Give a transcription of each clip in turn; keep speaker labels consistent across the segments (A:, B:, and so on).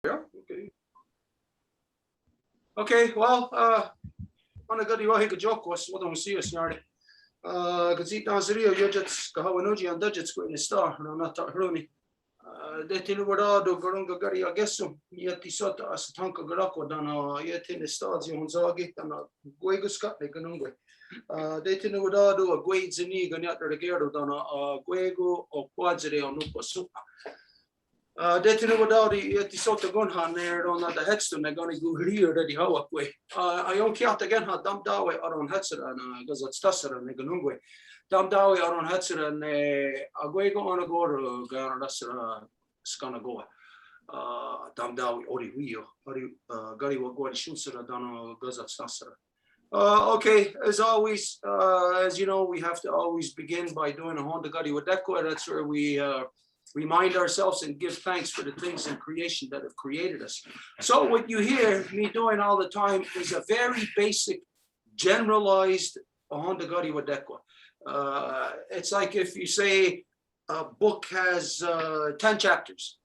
A: Yeah. Okay. Okay. Well, ana gadi wahi ka joke was what I'm serious yardy. Gazit Nazario Yojets Kahawanuji and Dudgets go in the star, no not Hruni. Detin Wadado Gorunga Gari Agesum, Yeti Sota Asatanka Garako Dana Yetin the stars Yonzagi and Gueguscat Neganungwe. Detin Wadado a Guedzini Ganyat Regero Dana Guego or Quadzere on Nupa Supa. Detine wadari eti sota gonhan ner on the headstone they're going to go here the hawakwe. I on kiat again ha dam dawe aron hetzera and gazat stasera and ganungwe. Dam dawe aron hetzera and agwego on a go garasera skana goa. Dam dawe ori wio ori gari wagwari shusera dano gazat stasera. Okay, as always, as you know, we have to always begin by doing a Honda Gadi Wadeko. That's where we remind ourselves and give thanks for the things in creation that have created us. So what you hear me doing all the time is a very basic, generalized Honda Gadi Wadeko. It's like if you say a book has 10 chapters.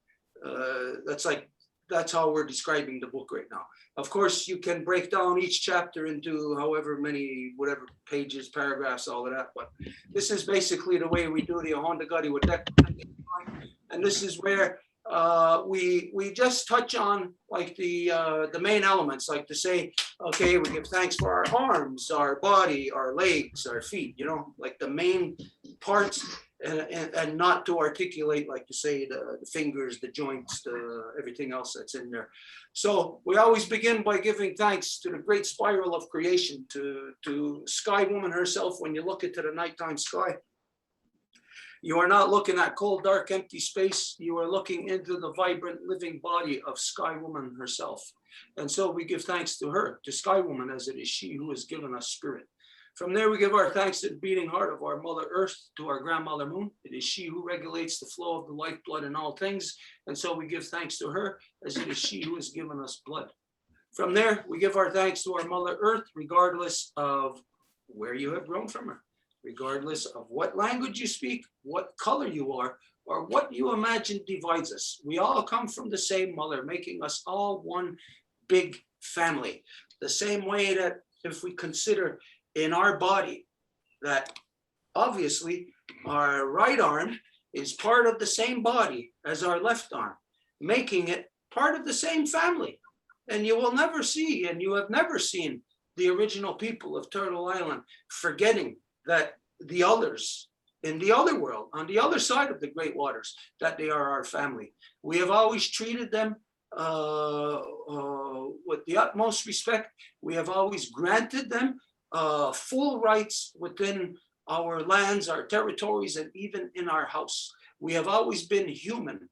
A: That's how we're describing the book right now. Of course, you can break down each chapter into however many, whatever pages, paragraphs, all of that. But this is basically the way we do the Honda Gadi with that. And this is where we just touch on like the main elements, like to say, okay, we give thanks for our arms, our body, our legs, our feet, you know, like the main parts. And not to articulate, like to say, the fingers, the joints, everything else that's in there. So we always begin by giving thanks to the great spiral of creation, to Sky Woman herself. When you look into the nighttime sky, you are not looking at cold, dark, empty space. You are looking into the vibrant, living body of Sky Woman herself. And so we give thanks to her, to Sky Woman, as it is she who has given us spirit. From there, we give our thanks to the beating heart of our Mother Earth, to our Grandmother Moon. It is she who regulates the flow of the lifeblood in all things. And so we give thanks to her, as it is she who has given us blood. From there, we give our thanks to our Mother Earth, regardless of where you have grown from her, regardless of what language you speak, what color you are, or what you imagine divides us. We all come from the same mother, making us all one big family. The same way that if we consider in our body that obviously our right arm is part of the same body as our left arm, making it part of the same family. And you will never see, and you have never seen the original people of Turtle Island forgetting that the others in the other world, on the other side of the great waters, that they are our family. We have always treated them with the utmost respect. We have always granted them full rights within our lands, our territories, and even in our house. We have always been human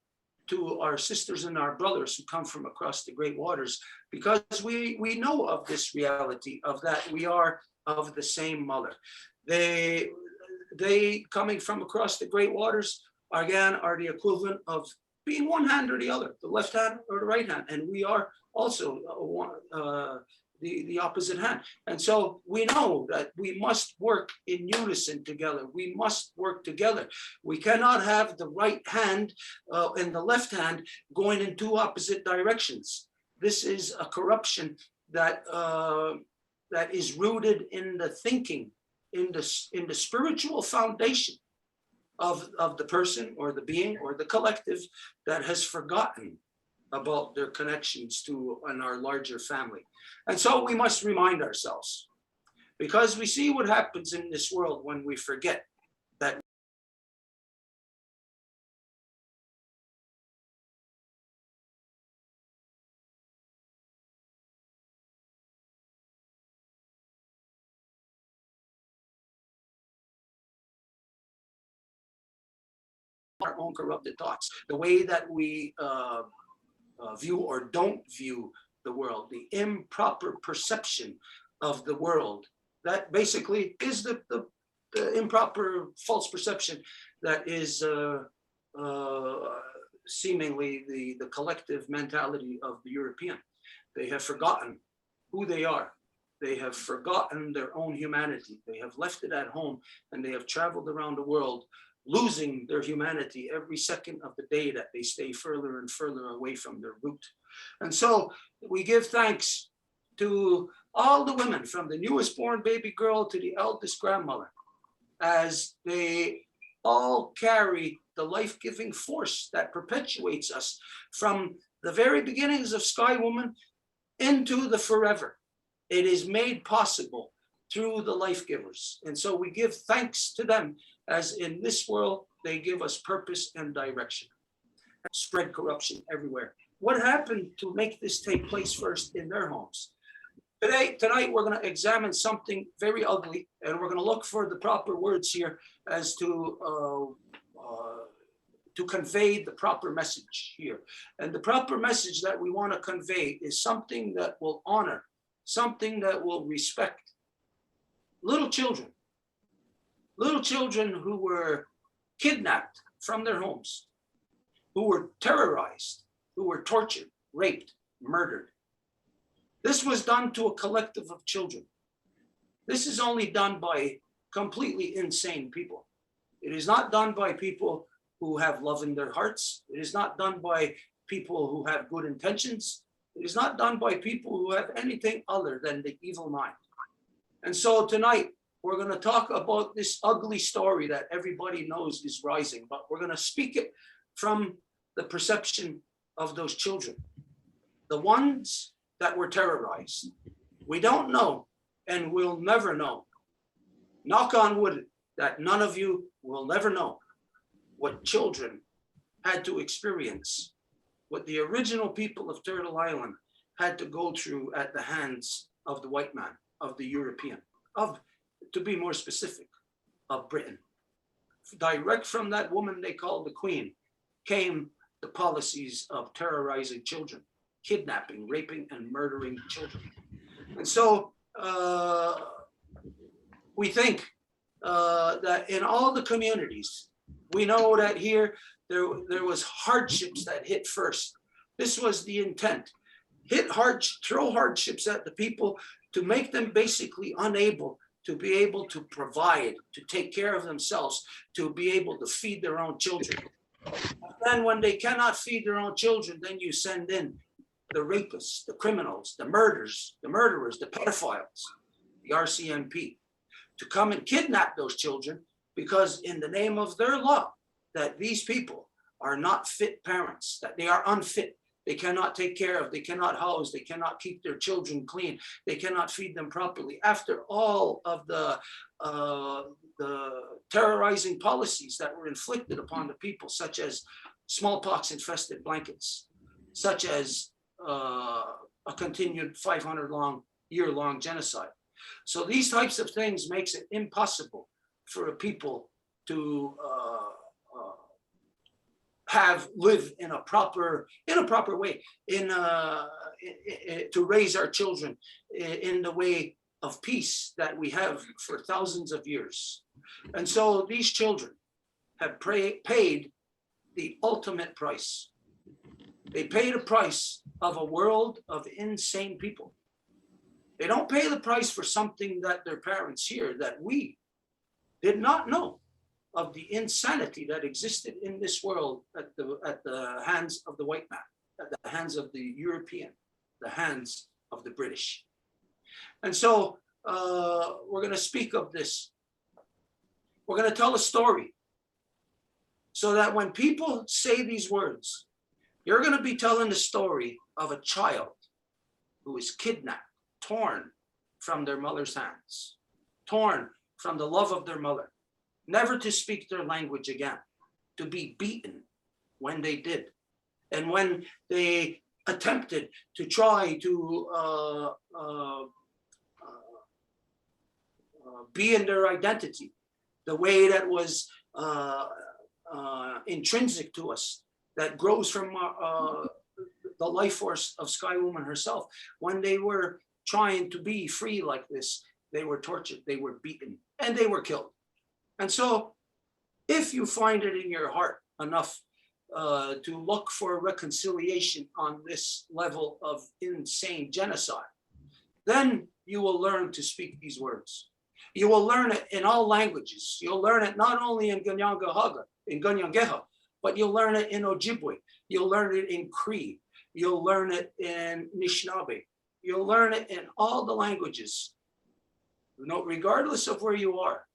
A: to our sisters and our brothers who come from across the great waters, because we know of this reality of that we are of the same mother. They coming from across the great waters, again, are the equivalent of being one hand or the other, the left hand or the right hand. And we are also the opposite hand. And so we know that we must work in unison together. We must work together. We cannot have the right hand and the left hand going in two opposite directions. This is a corruption that that is rooted in the thinking, in the spiritual foundation of the person or the being or the collective that has forgotten about their connections to our larger family. And so we must remind ourselves, because we see what happens in this world when we forget that our own corrupted thoughts, the way that we view or don't view the world, the improper perception of the world. That basically is the improper false perception that is seemingly the collective mentality of the European. They have forgotten who they are. They have forgotten their own humanity. They have left it at home and they have traveled around the world, losing their humanity every second of the day that they stay further and further away from their root. And so we give thanks to all the women, from the newest born baby girl to the eldest grandmother, as they all carry the life-giving force that perpetuates us from the very beginnings of Sky Woman into the forever. It is made possible through the life givers. And so we give thanks to them, as in this world, they give us purpose and direction. Spread corruption everywhere. What happened to make this take place first in their homes? Tonight, we're going to examine something very ugly, and we're going to look for the proper words here as to convey the proper message here. And the proper message that we want to convey is something that will honor, something that will respect little children who were kidnapped from their homes, who were terrorized, who were tortured, raped, murdered. This was done to a collective of children. This is only done by completely insane people. It is not done by people who have love in their hearts. It is not done by people who have good intentions. It is not done by people who have anything other than the evil mind. And so tonight, we're going to talk about this ugly story that everybody knows is rising, but we're going to speak it from the perception of those children, the ones that were terrorized. We don't know, and we'll never know. Knock on wood, that none of you will never know what children had to experience, what the original people of Turtle Island had to go through at the hands of the white man, of the European, to be more specific, of Britain. Direct from that woman they call the Queen came the policies of terrorizing children, kidnapping, raping, and murdering children. And so we think that in all the communities, we know that here there was hardships that hit first. This was the intent. Throw hardships at the people to make them basically unable to be able to provide, to take care of themselves, to be able to feed their own children. And then when they cannot feed their own children, then you send in the rapists, the criminals, the murderers, the pedophiles, the RCMP, to come and kidnap those children, because in the name of their law, that these people are not fit parents, that they are unfit. They cannot take care of, they cannot house, they cannot keep their children clean, they cannot feed them properly. After all of the terrorizing policies that were inflicted upon the people, such as smallpox-infested blankets, such as a continued 500-year-long genocide. So these types of things makes it impossible for a people to live in a proper way, to raise our children in the way of peace that we have for thousands of years. And so these children have paid the ultimate price. They paid a price of a world of insane people. They don't pay the price for something that their parents here, that we did not know of, the insanity that existed in this world at the hands of the white man, at the hands of the European, the hands of the British. And so we're going to speak of this. We're going to tell a story, so that when people say these words, you're going to be telling the story of a child who is kidnapped, torn from their mother's hands, torn from the love of their mother, never to speak their language again, to be beaten when they did. And when they attempted to try to be in their identity, the way that was intrinsic to us, that grows from the life force of Sky Woman herself. When they were trying to be free like this, they were tortured, they were beaten, and they were killed. And so if you find it in your heart enough to look for reconciliation on this level of insane genocide, then you will learn to speak these words. You will learn it in all languages. You'll learn it not only in Kanienkeha, but you'll learn it in Ojibwe. You'll learn it in Cree. You'll learn it in Anishinaabe. You'll learn it in all the languages. Regardless of where you are,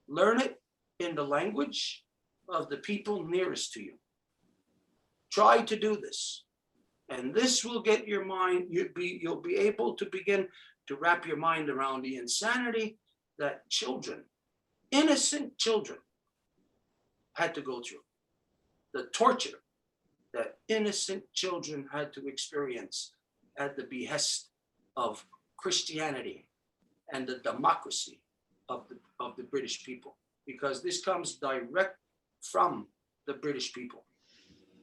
A: learn it in the language of the people nearest to you. Try to do this, and this will get your mind. You'll be able to begin to wrap your mind around the insanity that children, innocent children, had to go through, the torture that innocent children had to experience at the behest of Christianity and the democracy of the British people, because this comes direct from the British people.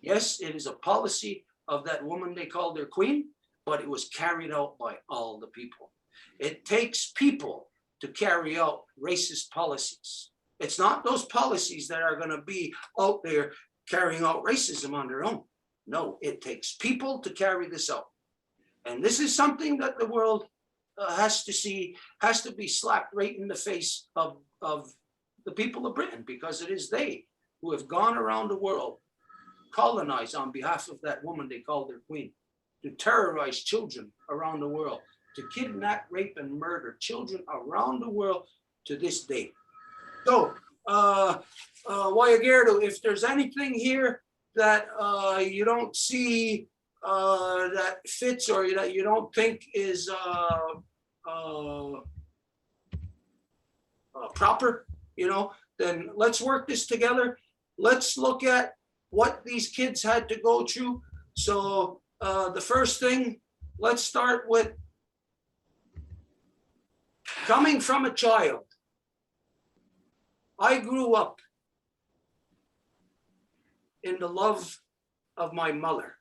A: Yes, it is a policy of that woman they called their queen, but it was carried out by all the people. It takes people to carry out racist policies. It's not those policies that are going to be out there carrying out racism on their own. No, it takes people to carry this out. And this is something that the world has to see, has to be slapped right in the face of the people of Britain, because it is they who have gone around the world, colonized on behalf of that woman they called their queen, to terrorize children around the world, to kidnap, rape, and murder children around the world to this day. So, Wayagerdo, if there's anything here that you don't see that fits, or that you don't think is proper, then let's work this together. Let's look at what these kids had to go through. So the first thing, let's start with coming from a child. I grew up in the love of my mother.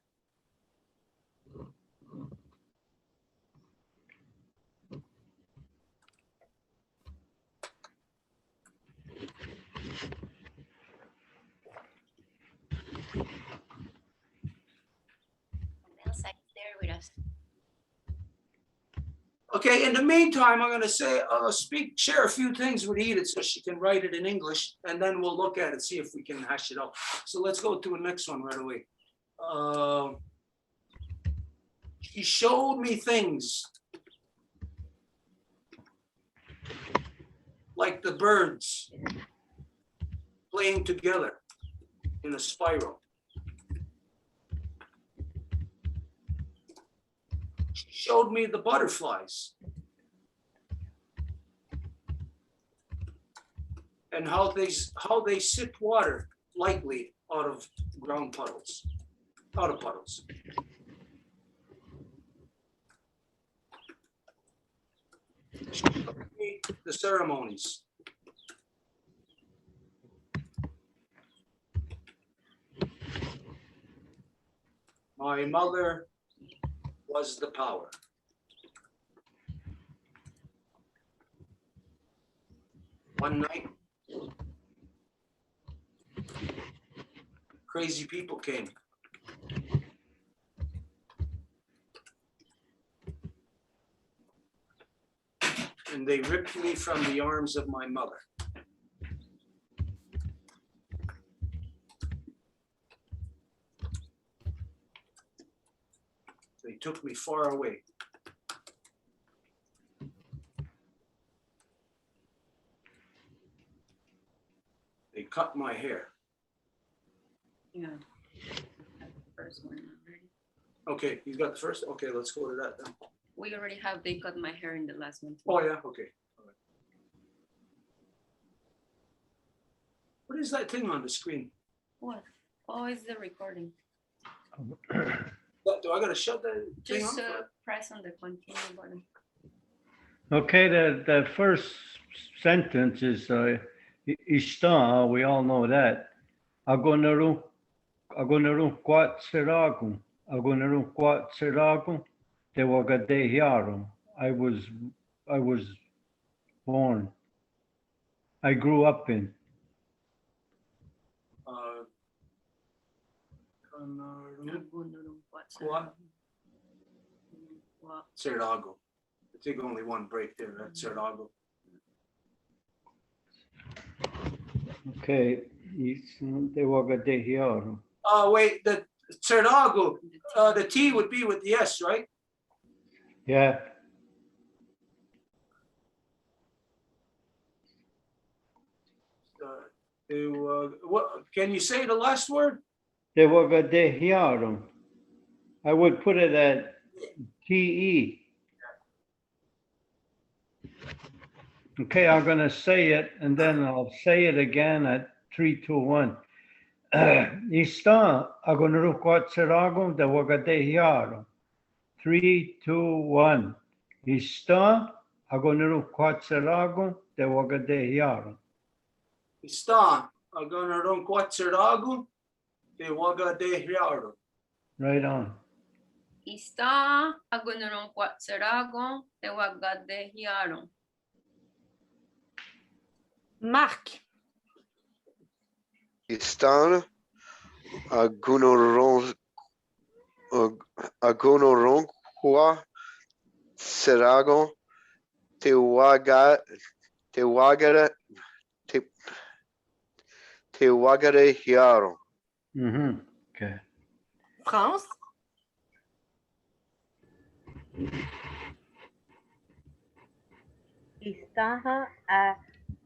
B: There with us.
A: Okay, in the meantime, I'm going to say, share a few things with Edith so she can write it in English, and then we'll look at it, see if we can hash it out. So let's go to the next one right away. She showed me things like the birds playing together in a spiral. She showed me the butterflies and how they sip water lightly out of puddles. She showed me the ceremonies. My mother was the power. One night, crazy people came. And they ripped me from the arms of my mother. They took me far away. They cut my hair.
B: Yeah. That's the first one already.
A: Okay, you got the first? Okay, let's go to that then.
B: We already have they cut my hair in the last one too.
A: Oh yeah, okay. All right. What is that thing on the screen?
B: What? Oh, it's the recording.
A: Do I gotta shut that thing
B: Just
A: on?
B: press on the continue button.
C: Okay, the first sentence is Ishtar, we all know that. Agonaru kwat seragu. Agonaru kwat seragu. Te wagadehiarum. I was born. I grew up in.
A: Cerdago. I think only one break there. That's Cerdago.
C: Okay, te wagadehiarum.
A: Wait, Tserago, the T would be with the S, right?
C: Yeah.
A: What, can you say the last word?
C: Te wagadehiarum. I would put it at TE. Okay, I'm gonna say it and then I'll say it again at 3, 2, 1. Ista agonaruquatserago de wagadehiarum. 3, 2, 1. Ista agonaruquatserago de wagadehiarum.
A: Está agora Quatserago de Wagadehiaro.
C: Right on.
B: Está agonaron quatseragon te wagadehiaron.
D: Marc,
E: Están agonoronqua serago te wagarehiaro.
C: Okay.
D: France,
F: Istaha a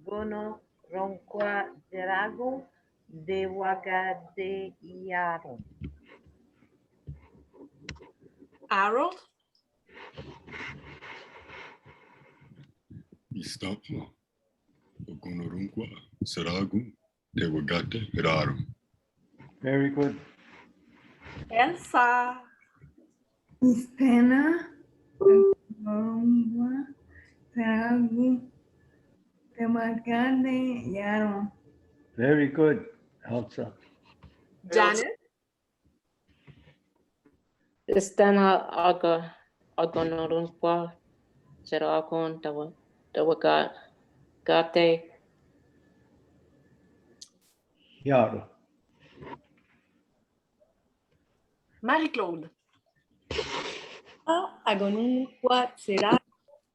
F: gonoronqua zerago de wagadehiaron.
D: Harold,
G: Istapa, Ogonorunqua, Seragu, Tewagate, Hiraru.
C: Very good.
D: Elsa,
H: Istena, Gorongwa, Saragu, Temakade, Yaro.
C: Very good, Elsa.
D: Janet,
I: Istana agonorunqua seragon tawagate
C: Yaro.
D: Marie-Claude,
J: Agonunqua será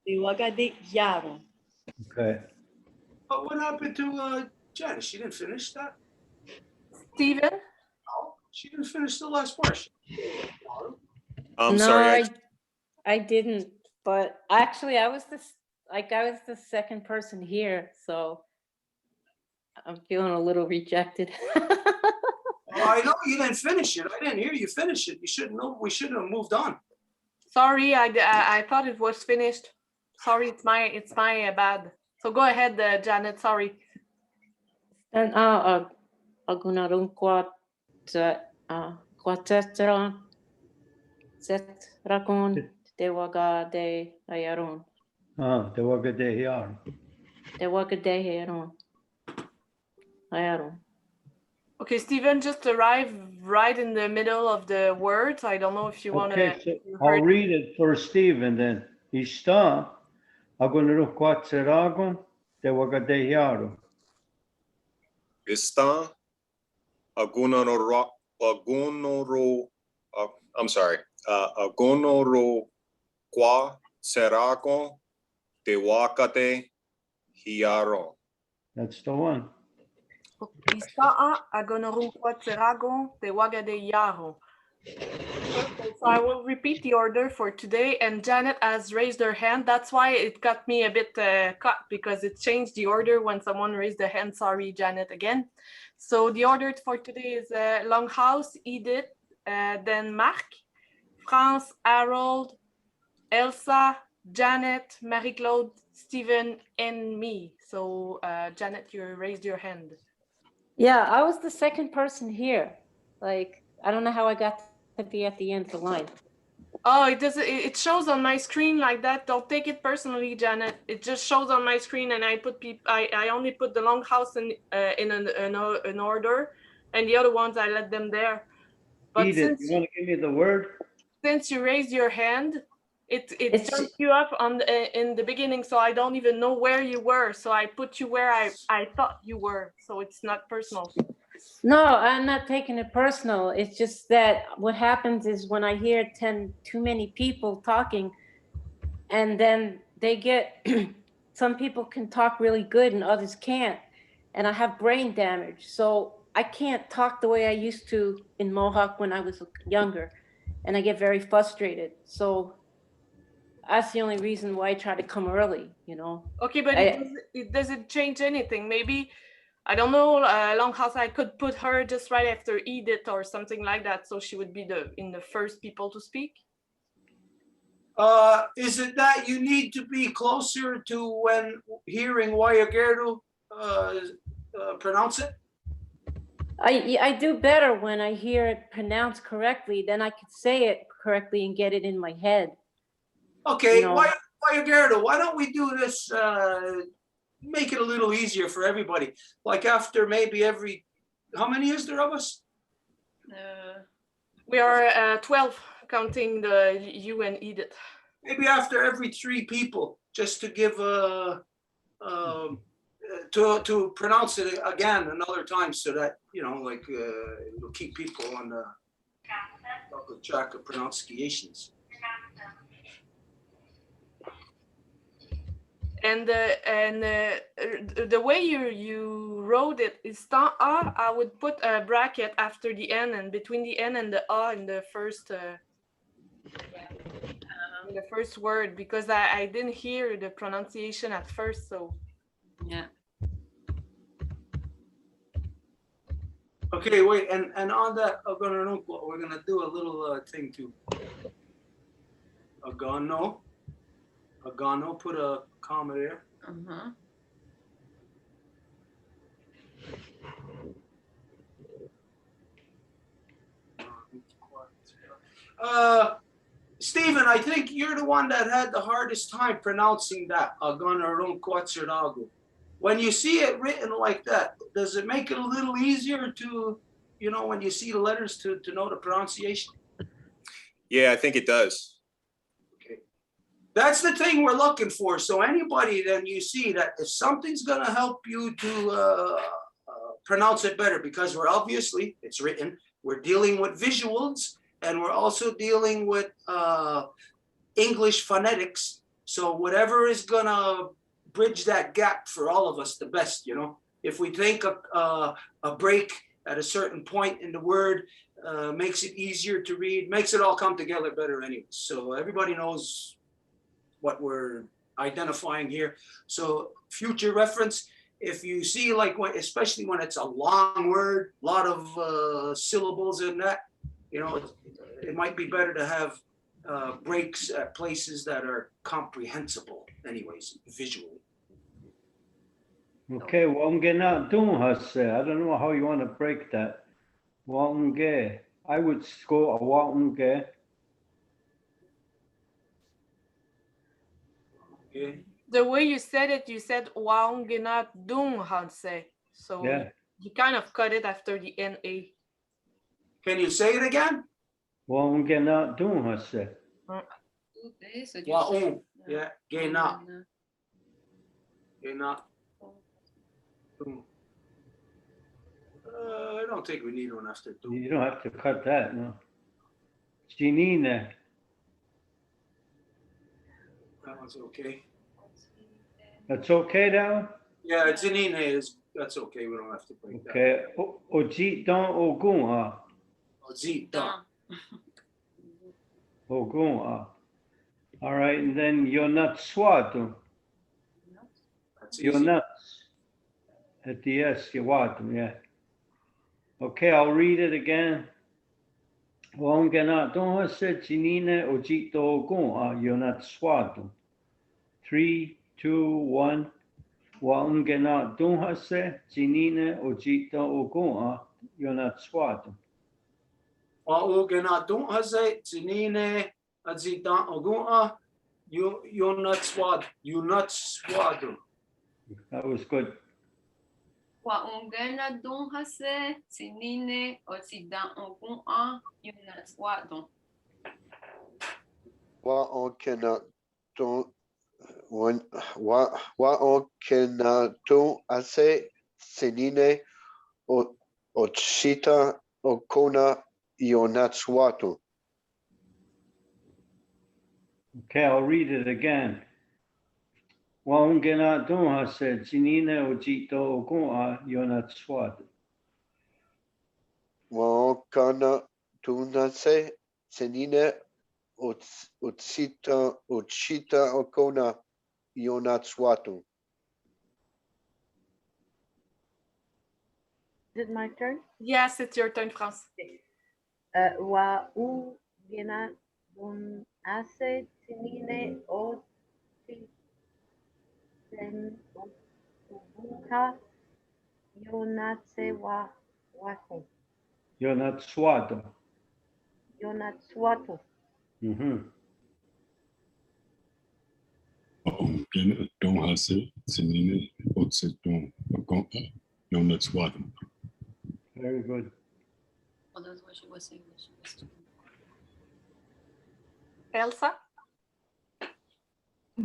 J: de wagadehiaron.
C: Okay.
A: But what happened to Janice? She didn't finish that?
D: Stephen,
A: No, she didn't finish the last portion.
K: I'm
I: no,
K: sorry.
I: I didn't, but actually I was the second person here, so I'm feeling a little rejected.
A: Oh, I know you didn't finish it. I didn't hear you finish it. You should know. We should have moved on.
D: sorry, I thought it was finished. Sorry, it's my bad. So go ahead, Janet, sorry.
I: And agonarunqua quatetran set rakon tewagade ayaron
C: Tewagadehiarum.
I: tewagadehiaron ayaron.
D: Okay, Stephen just arrived right in the middle of the words. I don't know if you want to.
C: Okay, so I'll read it for Stephen then. Ista agonaruquatserago de wagadehiarum.
K: Istan, Agonoro, I'm sorry, Agonoro Qua Serago, Tewakate, Hiaro.
C: That's the one.
D: Istaa agonorunqua tseragon te wagadehiaron. So I will repeat the order for today, and Janet has raised her hand. That's why it got me a bit cut, because it changed the order when someone raised their hand. Sorry, Janet, again. So the order for today is Longhouse, Edith, then Marc, France, Harold, Elsa, Janet, Marie-Claude, Stephen, and me. So Janet, you raised your hand.
I: Yeah, I was the second person here. Like, I don't know how I got to be at the end of the line.
D: Oh, it doesn't. It shows on my screen like that. Don't take it personally, Janet. It just shows on my screen, and I put I only put the Longhouse in an order, and the other ones I let them there. But
C: Edith, you want to give me the word?
D: since you raised your hand, it
I: It's-
D: jumped you up on in the beginning, so I don't even know where you were. So I put you where I thought you were. So it's not personal.
I: No, I'm not taking it personal. It's just that what happens is when I hear too many people talking, and then they get, some people can talk really good and others can't. And I have brain damage. So I can't talk the way I used to in Mohawk when I was younger, and I get very frustrated. So that's the only reason why I try to come early, you know.
D: Okay, but it doesn't change anything. Maybe, I don't know, Longhouse, I could put her just right after Edith or something like that, so she would be in the first people to speak.
A: Is it that you need to be closer to when hearing Wayagerdu pronounce it?
I: I do better when I hear it pronounced correctly. Then I can say it correctly and get it in my head.
A: Okay,
I: You know.
A: Wayagerdu, why don't we do this, make it a little easier for everybody? Like after maybe every, how many is there of us?
D: We are 12, counting you and Edith.
A: Maybe after every 3 people, just to give to pronounce it again another time, so that, you know, like it'll keep people on the track of pronunciations.
D: And the way you wrote it is ta a. I would put a bracket after the N and between the N and the A in the first word, because I didn't hear the pronunciation at first. So
B: yeah.
A: Okay, wait, and on that, we're gonna do a little thing too. Agano, put a comma there. Stephen, I think you're the one that had the hardest time pronouncing that. When you see it written like that, does it make it a little easier to, you know, when you see the letters to know the pronunciation?
K: Yeah, I think it does.
A: Okay. That's the thing we're looking for. So anybody then you see that if something's gonna help you to pronounce it better, because we're obviously, it's written, we're dealing with visuals, and we're also dealing with English phonetics. So whatever is gonna bridge that gap for all of us the best, you know. If we think a break at a certain point in the word makes it easier to read, makes it all come together better anyway. So everybody knows what we're identifying here. So future reference, if you see like, especially when it's a long word, a lot of syllables in that, you know, it might be better to have breaks at places that are comprehensible anyways, visually.
C: Okay, Wangena Dunghase. I don't know how you want to break that. Wange. I would go a Wange.
A: Okay.
D: The way you said it, you said Waungena Dunghanse. So
C: Yeah.
D: you kind of cut it after the NA.
A: Can you say it again?
C: Wangena Dunghase.
A: Waung. Yeah. Gena. Gena. I don't think we need one after two.
C: You don't have to cut that, no. Chinine.
A: That one's okay.
C: That's okay now?
A: Yeah, Zinine is, that's okay. We don't have to break that.
C: Okay. Ojiton Ogun.
A: Ozita.
C: Ogun. All right, and then you're not swatu.
A: That's
C: You're
A: easy.
C: nuts. At the S, you watu, yeah. Okay, I'll read it again. Wangena Dunghase Chinine Ojito Ogun. You're not swatu. 3, 2, 1. Wangena Dunghase Chinine Ojito Ogun. You're not swatu.
A: Waugena don't haze Zinine Azidan Oguna. You're not swad. You're not swadu.
C: That was good.
B: Waungena Dunghase, Sinine, Osidan Ogun, Yunas Wadon.
E: Wa'onkena Wa'onkena Ase Senine Ochita Okona Ionatswatu.
C: Okay, I'll read it again. Wangena Dunghase Chinine Ojito Ogun. You're not swatu.
E: Wakana tunase senine utsita okona yonatswatu.
F: Is it my turn?
D: Yes, it's your turn, France.
F: Wa u gena un ase tinine o sen ubuha yonatse wa watu.
C: Yonatswado.
F: Yonatswatu.
C: Mhm.
G: Aongena don't hase senine otseton akonka yonatswatu.
C: Very good.
B: Well, that's what she was saying. She was
D: Elsa?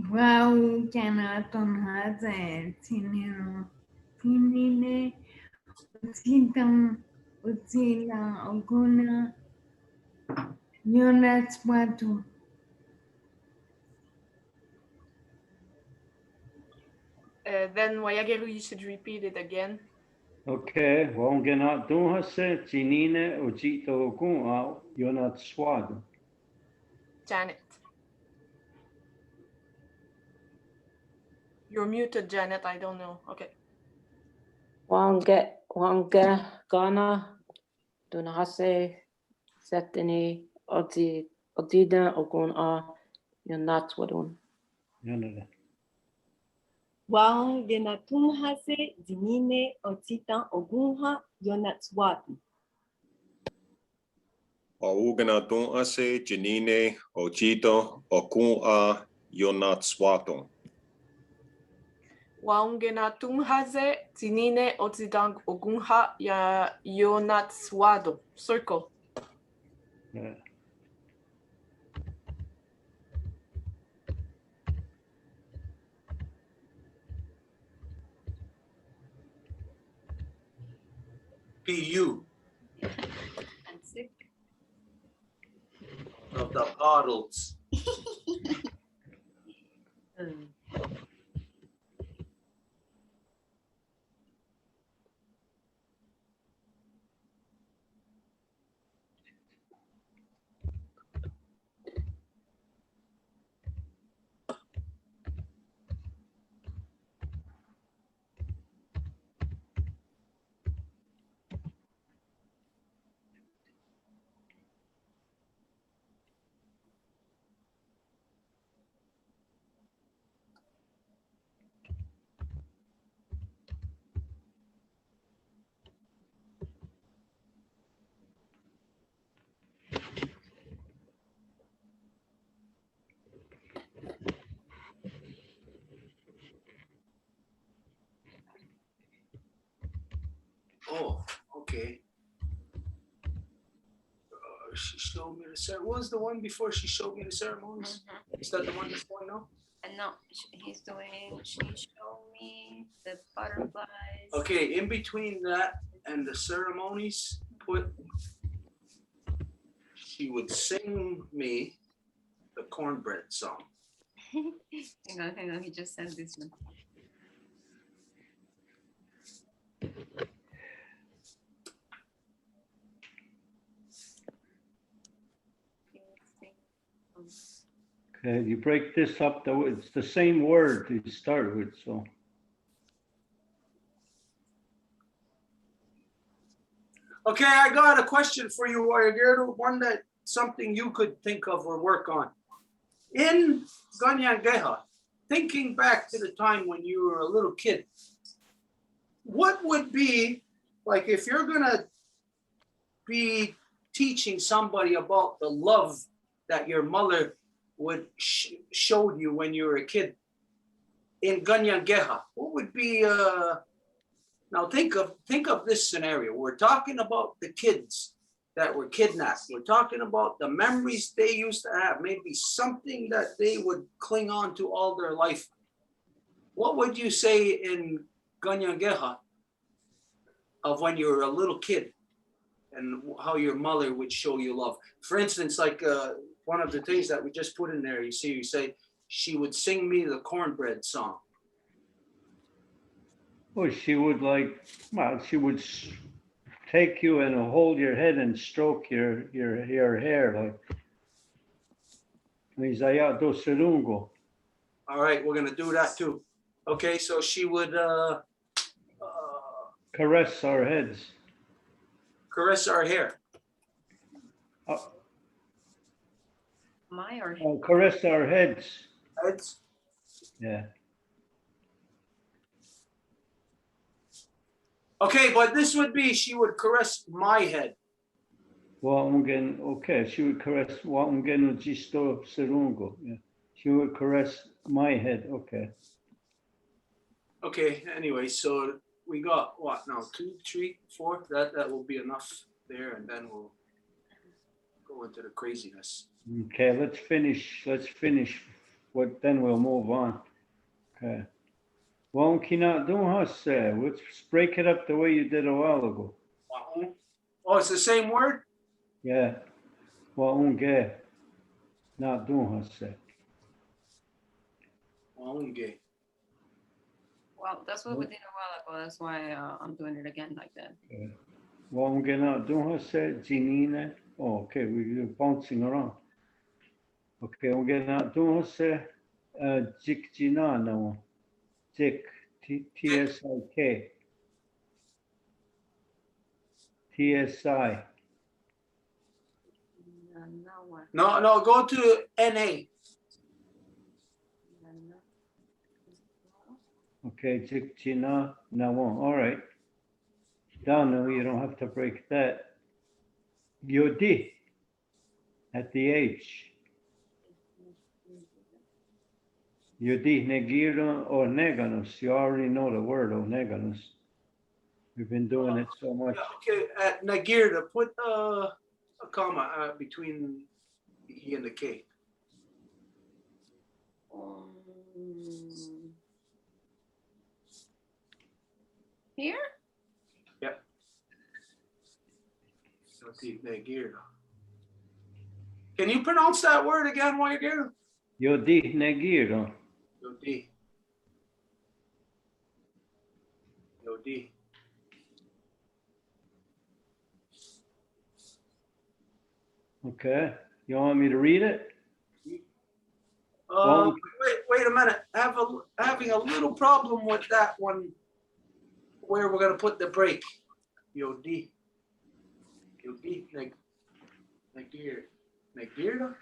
H: Wow, cannot has a tinino. Tinine, Utsitan, Utsila, Oguna, Yonatswatu.
D: Then Wayageru, you should repeat it again.
C: Okay. Wongena dunhase tinine ojito ogun yonatswado.
D: Janet. You're muted, Janet. I don't know. Okay.
I: Wange Ghana Dunahase Setini Odida Ogun Yonatswadun.
C: Yonada.
J: Wa genatun hase dinine otitan ogunha yonatswatu.
K: Auganatun ase janine ochito okun yonatswato.
D: Waungenatum haze tinine otidang ogunha ya yonatswado. Circle.
C: Yeah.
A: PU
B: and sick.
A: of the bottles. Oh, okay. She showed me the ceremony. What was the one before she showed me the ceremonies? Is that the one that's going now?
B: And no, he's doing, she showed me the butterflies.
A: Okay, in between that and the ceremonies, she would sing me the cornbread song.
B: Hang on, he just sent this one.
C: Okay, you break this up though, it's the same word to start with, so.
A: Okay, I got a question for you, Warrior. One that something you could think of or work on. In Kanienkeha, thinking back to the time when you were a little kid, what would be, like if you're gonna be teaching somebody about the love that your mother would showed you when you were a kid in Kanienkeha, what would be now think of this scenario. We're talking about the kids that were kidnapped. We're talking about the memories they used to have, maybe something that they would cling on to all their life. What would you say in Kanienkeha of when you were a little kid and how your mother would show you love? For instance, like one of the things that we just put in there, you say, she would sing me the cornbread song.
C: Well, she would she would take you and hold your head and stroke your hair like. Mizaya do serungo.
A: All right, we're gonna do that too. Okay, so she would
C: Caress our heads.
A: caress our hair.
B: My or
C: Caress our heads.
A: Heads.
C: Yeah.
A: Okay, but this would be she would caress my head.
C: Okay, she would caress Waungenu Jisto Serungo. Yeah. She would caress my head. Okay.
A: Okay, anyway, so we got what now? 2, 3, 4. That will be enough there, and then we'll go into the craziness.
C: Okay, let's finish. What then we'll move on. Okay. Wankina Dunhase. Let's break it up the way you did a while ago.
A: Oh, it's the same word?
C: Yeah. Waunge. Not Dunhase.
A: Waunge.
B: well, that's what we did a while ago. That's why I'm doing it again like that.
C: Okay. Waunge not Dunhase. Jinine. Oh, okay, we're bouncing around. Okay, Waunge not Dunhase. Jikjina no. Jik. T-S-I-K. T-S-I.
B: Now what?
A: No, go to NA.
C: Okay, Jikjina Nawon. All right. Dano, you don't have to break that. Yodi at the H. Yodi Negira or Neganus. You already know the word of Neganus. We've been doing it so much.
A: Yeah, okay, at Nagirda, put a comma between the E and the K.
B: Here?
A: Yep. Nagirda. Can you pronounce that word again while you're here?
C: Yodi Negira.
A: Yodi. Yodi.
C: Okay. You want me to read it?
A: Wait a minute. Having a little problem with that one where we're gonna put the break. Yodi. Yodi. Nagirda?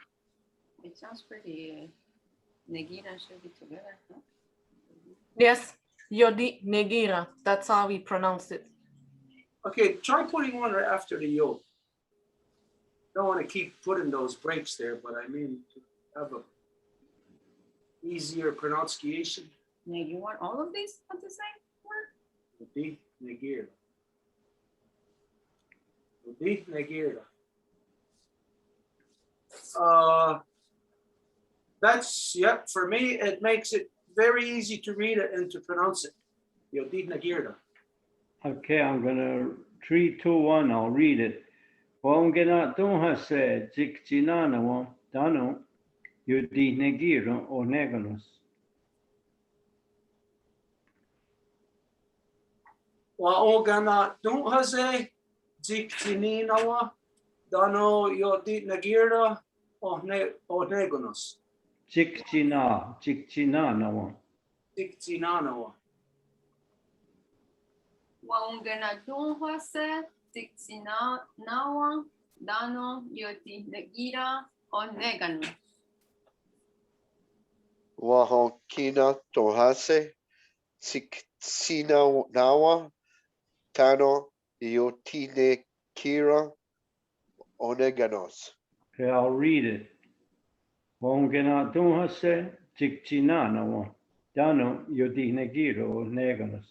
B: It sounds pretty. Negina should be together, no?
D: Yes, Yodi Negira. That's how we pronounce it.
A: Okay, try putting one right after the yo. Don't want to keep putting those breaks there, but I mean to have a easier pronunciation.
B: Now you want all of these at the same word?
A: Yodi Nagirda. Yodi Nagirda. That's, yep, for me, it makes it very easy to read it and to pronounce it. Yodi Nagirda.
C: Okay, I'm gonna 3, 2, 1. I'll read it. Waungena Dunhase Jikjina Nawon. Dano. Yodi Negira or Neganus.
A: Waogana Dunhase Jiktininawa Dano Yodi Nagirda or Negonos.
C: Jikjina Nawon.
A: Jiktinanawa.
B: Waungana Dunhase, Tixina Nawa, Dano, Yoti Negira, or Neganu.
E: Wahonkina Tohase, Siksina Nawa, Tano, Yotine Kira, Oneganos.
C: Okay, I'll read it. Waungena Dunhase Jikjina Nawon. Dano Yodi Negira or Neganus.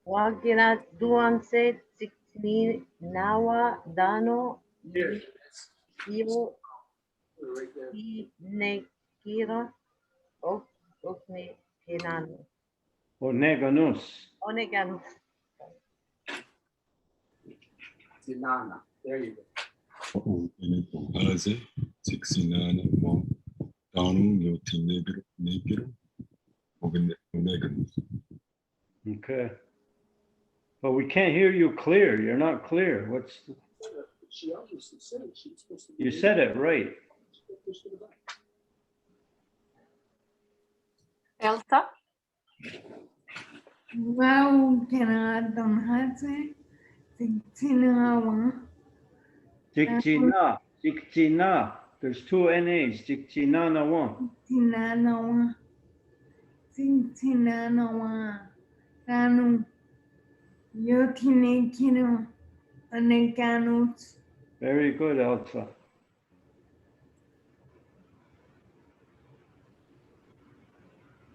F: Wagina Duanse Tiktini Nawa Dano
A: Here.
F: Yo
A: Right there.
F: Nekira Okne Kenano.
C: Or Neganus.
F: Onegan.
A: Tinana. There you go.
G: Haze, 69, Danu, Yoti Negro, Oneganus.
C: Okay. But we can't hear you clear. You're not clear.
A: She obviously said it. She's supposed to be.
C: You said it right.
D: Elsa?
H: Wow, Kenaton Hase, Tinawa,
C: Jikjina. There's two NAs. Jikjina na one.
H: Tinanawa, Tinanawa, Tanu, Yotine Kino, Anekanut.
C: Very good, Elsa.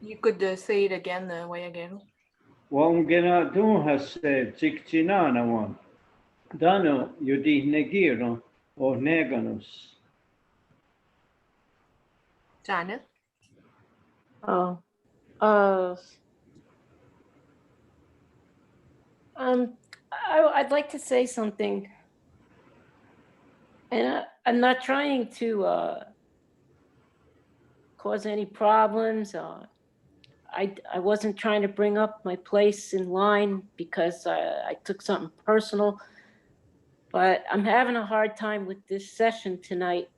D: You could say it again, Wayagero.
C: Wongena dun hase jikjina na one. Dano yudi negiro or neganus.
D: Janet?
I: Oh, I'd like to say something, and I'm not trying to cause any problems. I wasn't trying to bring up my place in line because I took something personal, but I'm having a hard time with this session tonight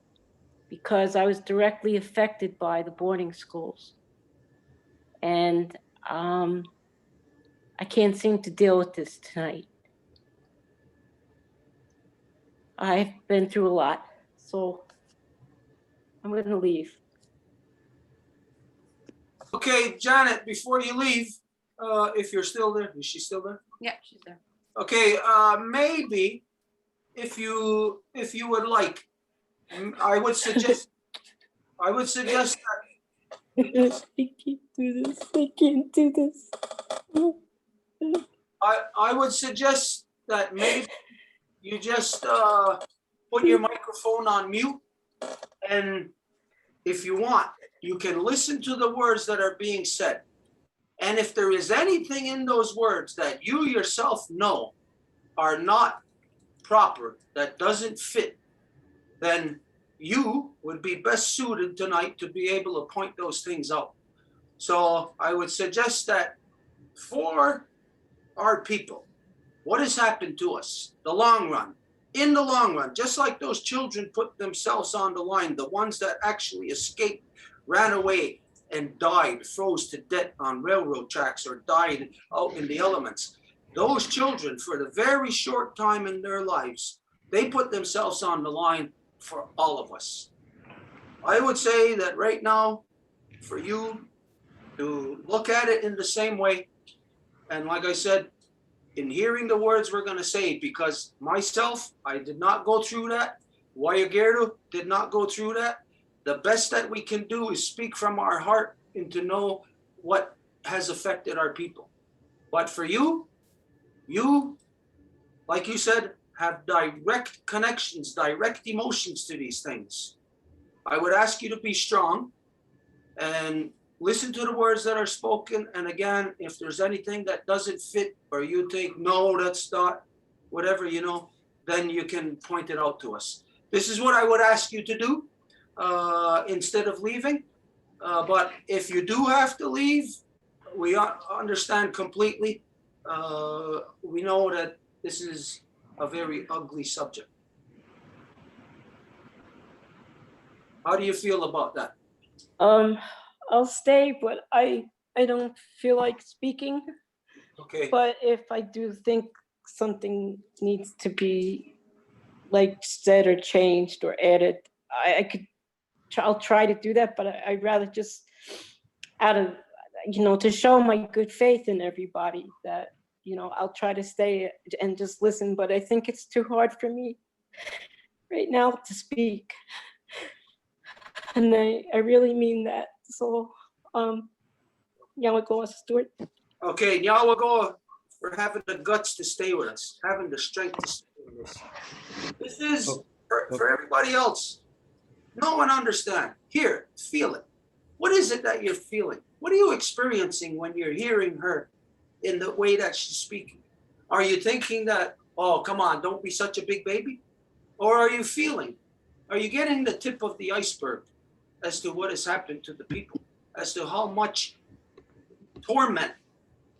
I: because I was directly affected by the boarding schools. And I can't seem to deal with this tonight. I've been through a lot, so I'm going to leave.
A: Okay, Janet, before you leave, if you're still there, is she still there?
B: Yeah, she's there.
A: Okay, maybe if you would like, I would suggest that
I: I can't do this. I can't do this.
A: I would suggest that maybe you just put your microphone on mute, and if you want, you can listen to the words that are being said. And if there is anything in those words that you yourself know are not proper, that doesn't fit, then you would be best suited tonight to be able to point those things out. So I would suggest that for our people, what has happened to us, the long run, in the long run, just like those children put themselves on the line, the ones that actually escaped, ran away and died, froze to death on railroad tracks or died out in the elements. Those children, for the very short time in their lives, they put themselves on the line for all of us. I would say that right now, for you to look at it in the same way, and like I said, in hearing the words we're going to say, because myself, I did not go through that. Wayagerdu did not go through that. The best that we can do is speak from our heart and to know what has affected our people. But for you, like you said, have direct connections, direct emotions to these things. I would ask you to be strong and listen to the words that are spoken. And again, if there's anything that doesn't fit or you think, no, that's not, whatever, then you can point it out to us. This is what I would ask you to do instead of leaving. But if you do have to leave, we understand completely. We know that this is a very ugly subject. How do you feel about that?
I: I'll stay, but I don't feel like speaking.
A: Okay.
I: But if I do think something needs to be said or changed or added, I'll try to do that, but I'd rather just out of, to show my good faith in everybody that, I'll try to stay and just listen, but I think it's too hard for me right now to speak. And I really mean that. So, Yamagoa Stewart.
A: Okay, Nyawagoa for having the guts to stay with us, having the strength to stay with us. This is for everybody else. No one understand. Here, feel it. What is it that you're feeling? What are you experiencing when you're hearing her in the way that she's speaking? Are you thinking that, oh, come on, don't be such a big baby? Or are you feeling? Are you getting the tip of the iceberg as to what has happened to the people, as to how much torment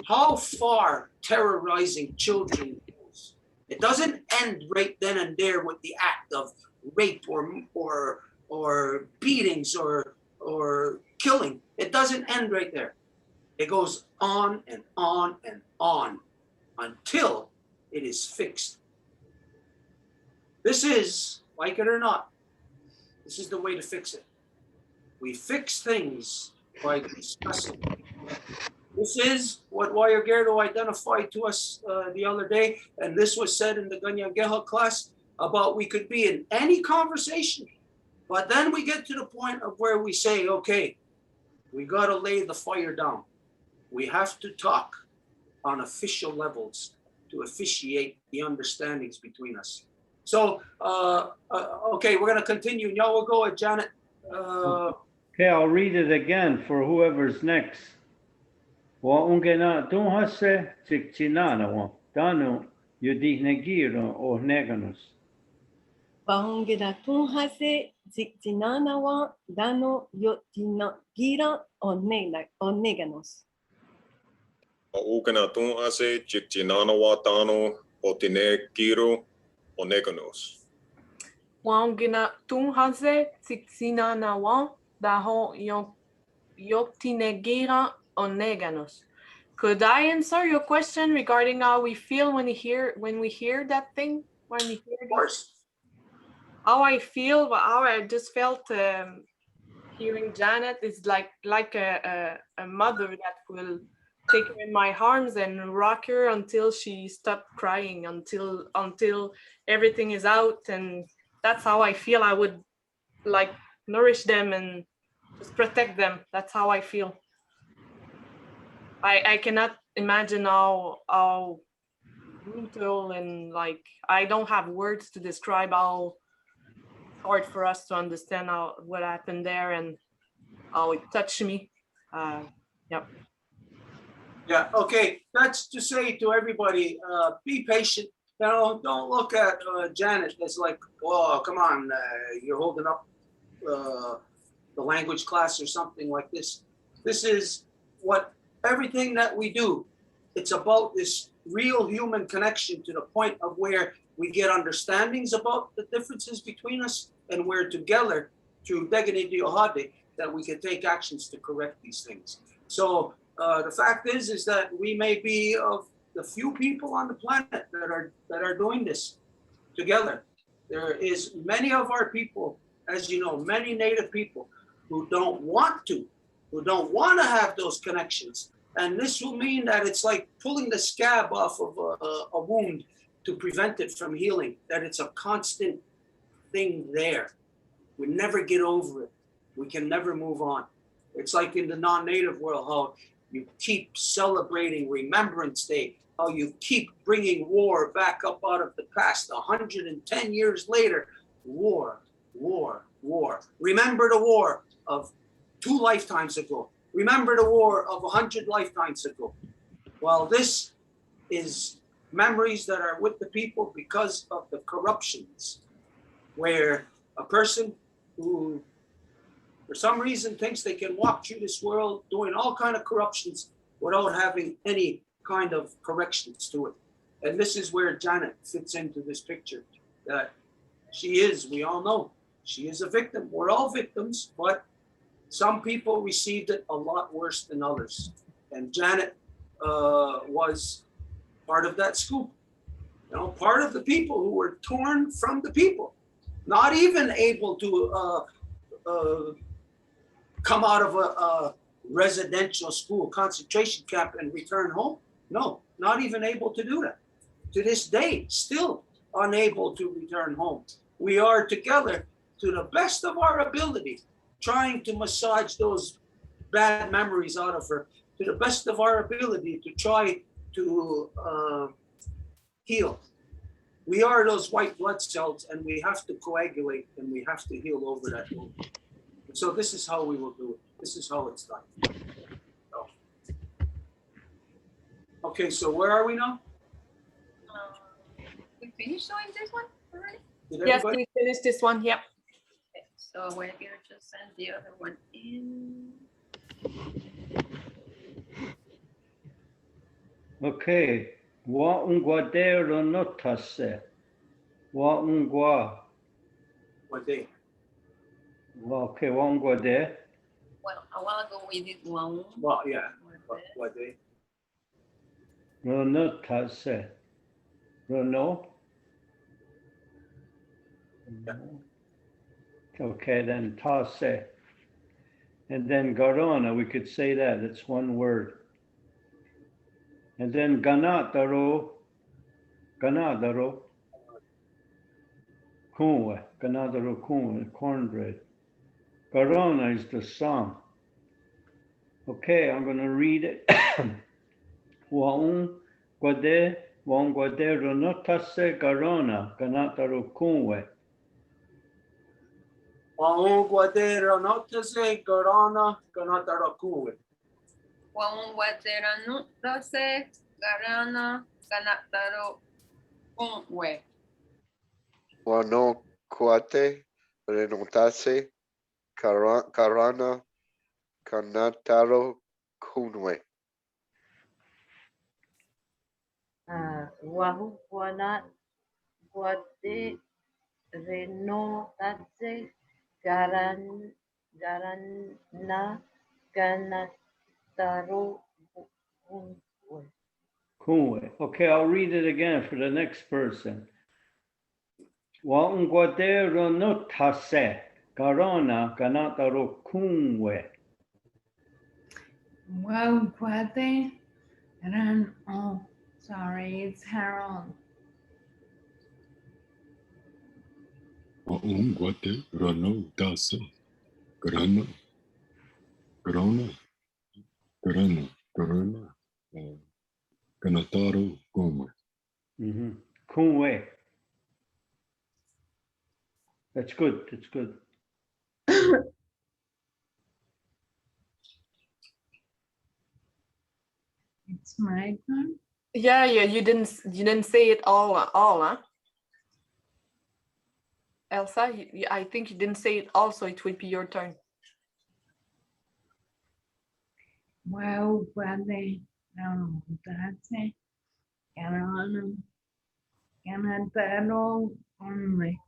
A: how far terrorizing children goes. It doesn't end right then and there with the act of rape or beatings or killing. It doesn't end right there. It goes on and on and on until it is fixed. This is, like it or not, this is the way to fix it. We fix things by discussing. This is what Wire Gerdo identified to us the other day, and this was said in the Kanienkeha class about we could be in any conversation, but then we get to the point of where we say, okay, we got to lay the fire down. We have to talk on official levels to officiate the understandings between us. So, okay, we're going to continue. Y'all will go at Janet.
C: Okay, I'll read it again for whoever's next. Wa ungena tunhase tikchinana wa danu yudihnegiro o neganus.
J: Wahongera tunhase ziktinanawa dano yotinagira oneganos.
K: Ugana tun ase jikjinana watano otine giro oneganos.
D: Wangina tunhase tsiksinanawa daho yoktinegira oneganos. Could I answer your question regarding how we feel when we hear that thing? When we hear
A: Of course.
D: how I feel, how I just felt hearing Janet is like a mother that will take her in my arms and rock her until she stopped crying, until everything is out. And that's how I feel. I would like nourish them and just protect them. That's how I feel. I cannot imagine how brutal and like I don't have words to describe how hard for us to understand what happened there and how it touched me. Yep.
A: Yeah, okay, that's to say to everybody, be patient. Don't look at Janet as like, oh, come on, you're holding up the language class or something like this. This is what everything that we do, it's about this real human connection to the point of where we get understandings about the differences between us, and we're together through Degani Diohade that we can take actions to correct these things. So the fact is that we may be of the few people on the planet that are doing this together. There is many of our people, as you know, many Native people who don't want to have those connections. And this will mean that it's like pulling the scab off of a wound to prevent it from healing, that it's a constant thing there. We never get over it. We can never move on. It's like in the non-Native world, how you keep celebrating Remembrance Day, how you keep bringing war back up out of the past. 110 years later, war. Remember the war of 2 lifetimes ago. Remember the war of 100 lifetimes ago. Well, this is memories that are with the people because of the corruptions, where a person who for some reason thinks they can walk through this world doing all kind of corruptions without having any kind of corrections to it. And this is where Janet fits into this picture, that she is, we all know, she is a victim. We're all victims, but some people received it a lot worse than others. And Janet was part of that scoop, part of the people who were torn from the people, not even able to come out of a residential school concentration camp and return home. No, not even able to do that. To this day, still unable to return home. We are together to the best of our ability, trying to massage those bad memories out of her, to the best of our ability to try to heal. We are those white blood cells, and we have to coagulate, and we have to heal over that wound. So this is how we will do it. This is how it's done. So. Okay, so where are we now?
B: We finished showing this one already?
D: Yes, we finished this one. Yep.
B: Okay, so we're here to send the other one in.
C: Okay. Wa unguadero notase. Wa ungua.
A: What day?
C: Okay, wa unguade.
B: Well, a while ago we did one.
A: Well, yeah. What day?
C: Ronotase. Rono. Okay, then tase. And then garona, we could say that. It's one word. And then ganataro. Ganadaro. Kunwe. Ganadaro kunwe. Cornbread. Garona is the song. Okay, I'm going to read it. Waun guade ronotase garona ganataro kunwe.
A: Waun guadero notase garana ganataro kuwe.
B: Waun guaterano dase garana ganataro unwe.
E: Wano kuate renotase karana kanataro kunwe.
F: Wahu kuana kuate reno tatse garana ganataro kunwe.
C: Kunwe. Okay, I'll read it again for the next person. Waun guade ronotase garona ganataro kunwe.
H: Wow, Kwate. Ran, oh, sorry, it's Harold.
G: Guate, Rano, Dase, Grana, Corona, Ganataro, Goma.
C: Kunwe. That's good. That's good.
H: It's my turn.
D: Yeah, you didn't say it all, huh? Elsa, I think you didn't say it all, so it will be your turn.
H: Wow, Kwate. No, that's it. Ganataro only.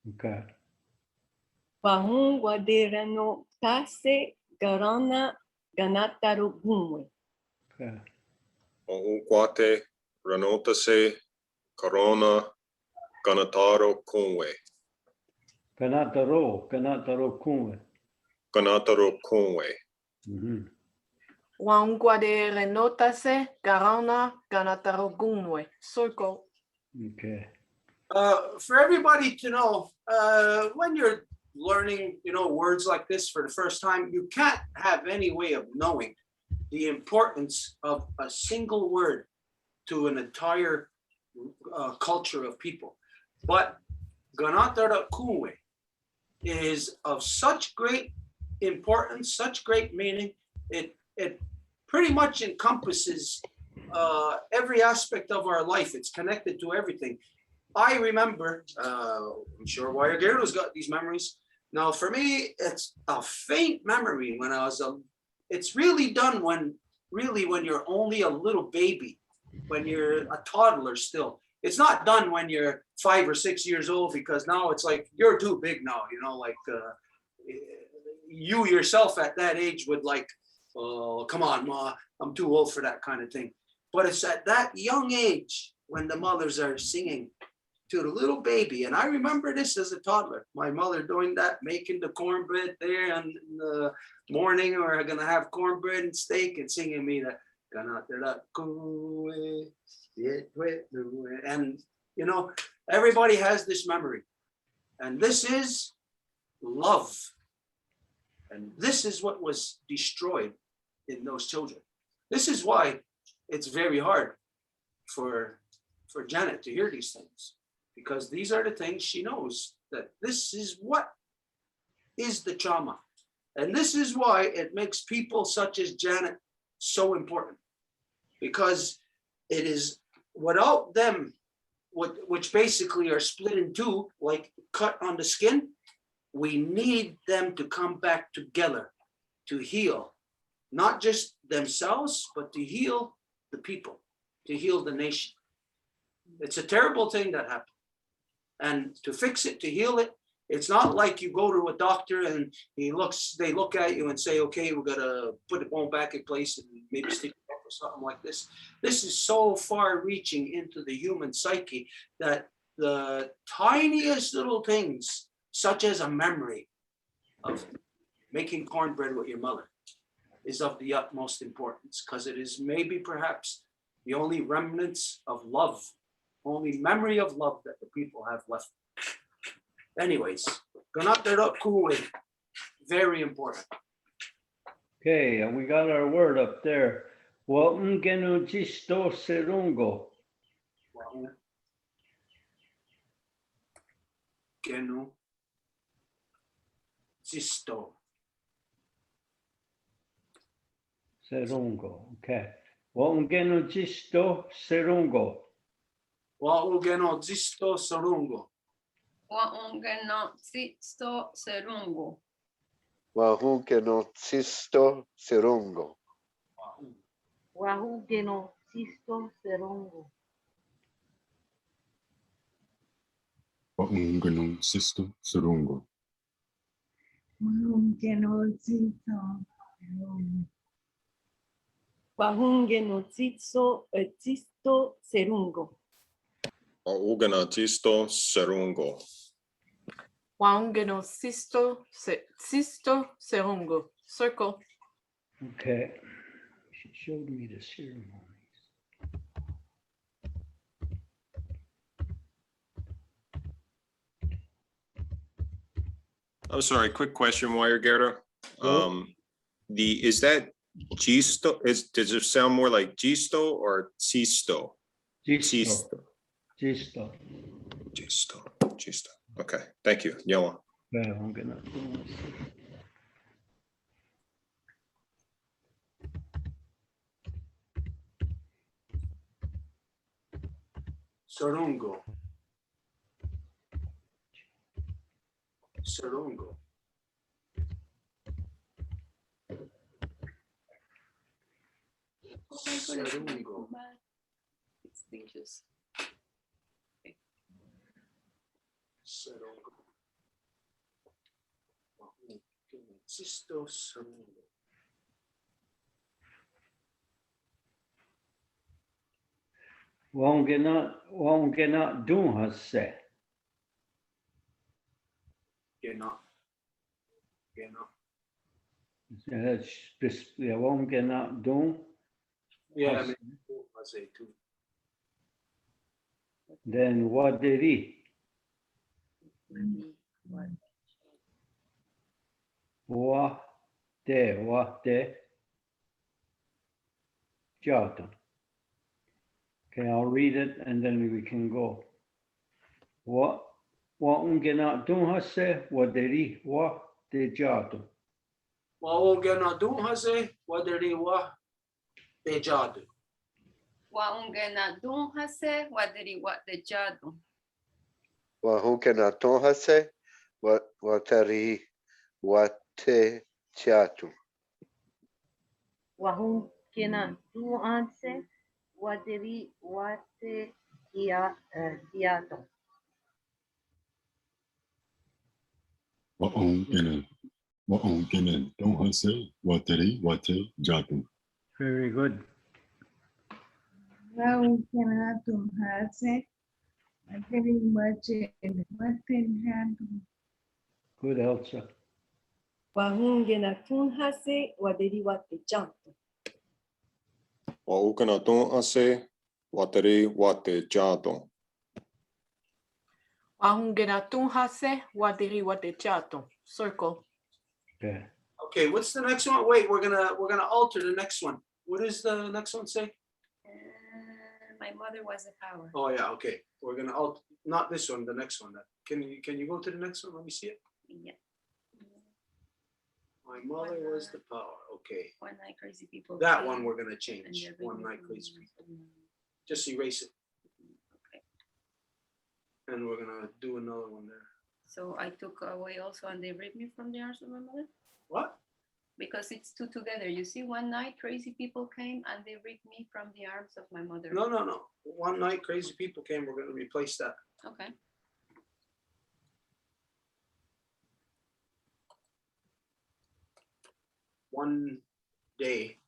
C: Okay.
J: Wahun guaderano tase garana ganataro gunwe.
C: Okay.
K: Guate, Ranotase, Corona, Ganataro Kunwe.
C: Ganataro kunwe.
K: Ganataro Kunwe.
D: Waun guade renotase garana ganataro gunwe. Circle.
C: Okay.
A: For everybody to know, when you're learning, words like this for the first time, you can't have any way of knowing the importance of a single word to an entire culture of people. But Ganatara Kunwe is of such great importance, such great meaning. It pretty much encompasses every aspect of our life. It's connected to everything. I remember, I'm sure Guayagirro's got these memories. Now, for me, it's a faint memory when I was it's really done when you're only a little baby, when you're a toddler still. It's not done when you're 5 or 6 years old, because now it's like you're too big now, you yourself at that age would like, oh, come on, Ma, I'm too old for that kind of thing. But it's at that young age when the mothers are singing to the little baby. And I remember this as a toddler, my mother doing that, making the cornbread there in the morning, or gonna have cornbread and steak, and singing me that. And everybody has this memory, and this is love, and this is what was destroyed in those children. This is why it's very hard for Janet to hear these things, because these are the things she knows, that this is what is the trauma. And this is why it makes people such as Janet so important, because it is without them, which basically are split in two, like cut on the skin, we need them to come back together to heal, not just themselves, but to heal the people. to heal the nation. It's a terrible thing that happened. And to fix it, to heal it, it's not like you go to a doctor and they look at you and say, okay, we're gonna put the bone back in place and maybe stick it up or something like this. This is so far reaching into the human psyche that the tiniest little things, such as a memory of making cornbread with your mother, is of the utmost importance, because it is maybe perhaps the only remnants of love, only memory of love that the people have left. Anyways, very important.
C: Okay, and we got our word up there. Waungenu jisto serungo.
A: Genu Zisto.
C: Serungo. Okay. Waungenu jisto serungo.
A: Waugeno Zisto Sarungo.
B: Waungenotzisto serungo.
E: Wahugenocisto serungo.
F: Wahugenocisto serungo.
G: Waungano sisto surungo.
H: Waungenotzisto serungo.
J: Wahungenotzisto serungo.
K: Wauganachisto serungo.
D: Waungenocisto serungo. Circle.
C: Okay. She showed me the ceremonies.
K: I'm sorry, quick question while you're Gerda.
C: Sure.
K: Is that Gisto? Does it sound more like Gisto or Cisto?
C: Jisto. Jisto.
K: Gisto. Gisto. Okay, thank you. Yella.
C: Okay, I'm gonna do this.
A: Sarungo. Sarungo.
B: Oh my goodness,
A: Sarungo.
B: it's dangerous.
A: Sarungo. Zisto Sarungo.
C: Waungena dunhase.
A: Gena. Gena.
C: Waungena dun.
A: Yeah, I mean, I say too.
C: Then waderi. Wate. Jata. Okay, I'll read it and then we can go. Waungena dunhase waderi wa de jato.
A: Waugena Dunhase, Waderi Wa Dejadu.
B: Waungenadunhase waderi watejadu.
E: Wahugenatohase wateri wate chatu.
F: Wahugenatuanse waderi wate diato.
G: Waungana don't hase wateri wate jatu.
C: Very good.
H: Waungenatuhase waderi watejadu.
C: Good, Elsa.
J: Wahungenatunhase waderi watejadu.
K: Wauganaton ase wateri wate jato.
D: Waungenatunhase waderi watechato. Circle.
C: Okay.
A: Okay, what's the next one? Wait, we're gonna alter the next one. What does the next one say?
B: My mother was a power.
A: Oh yeah, okay. We're gonna alter, not this one, the next one. Can you go to the next one? Let me see it.
B: Yeah.
A: My mother was the power. Okay.
B: One night crazy people.
A: That
B: came
A: one we're gonna
B: and
A: change.
B: they're
A: One
B: bringing
A: night crazy
B: food
A: people.
B: and-
A: Just erase it.
B: Okay.
A: And we're gonna do another one there.
B: So I took away also and they raped me from the arms of my mother.
A: What?
B: Because it's two together. You see, one night crazy people came and they ripped me from the arms of my mother.
A: No, no, no. One night crazy people came. We're going to replace that.
B: Okay.
A: One day,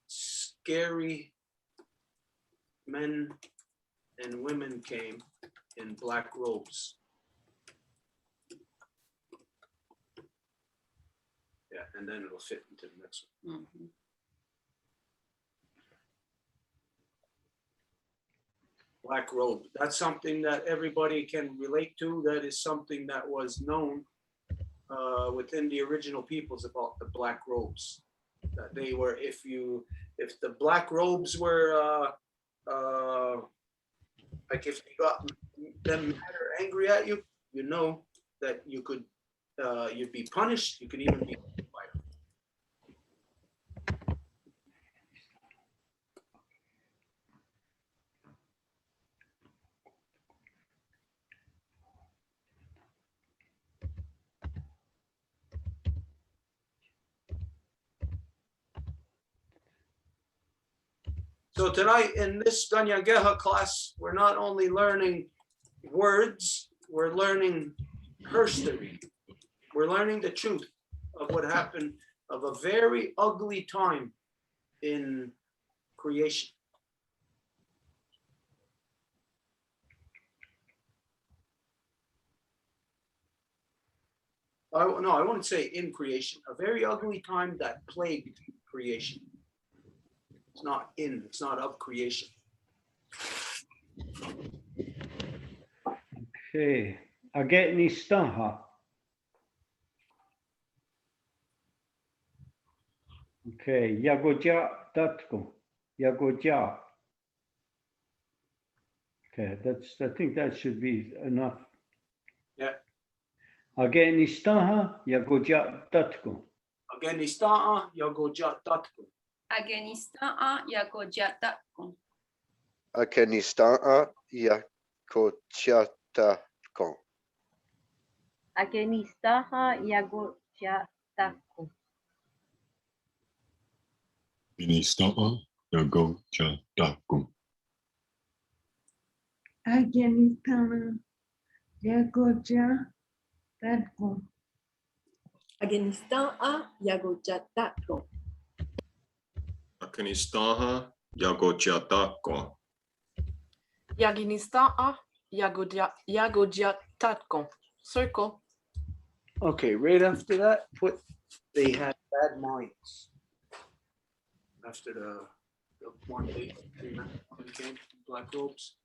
A: scary men and women came in black robes. Yeah, and then it'll fit into the next one.
B: Mhm.
A: Black robe. That's something that everybody can relate to. That is something that was known within the original peoples about the black robes. That they were, if the black robes were like if you got them mad or angry at you, you know that you could you'd be punished. You could even be fired. So tonight in this Kanienkeha class, we're not only learning words, we're learning history. We're learning the truth of what happened of a very ugly time in creation. No, I wouldn't say in creation, a very ugly time that plagued creation. It's not in, it's not of creation.
C: Okay. Agenistaha. Okay. Yagoja Datko. Yagoja. Okay, I think that should be enough.
A: Yeah.
C: Agenistaha Yagoja Datko.
A: Afghanistan, Yagojatatko.
B: Afghanistan jako jatatko.
E: Afghanistan ja kochatatko.
F: Akenistaha yagochatakko.
G: Inista'a yago chataku.
H: Afghanistan, Yagoja, Dadgo.
J: Afghanistan Yagojatatko.
K: Akanistaha Yagochatakko.
D: Yaginistaa, Yagojatatko. Circle.
A: Okay, right after that, put they had bad minds. After the one day when came black robes.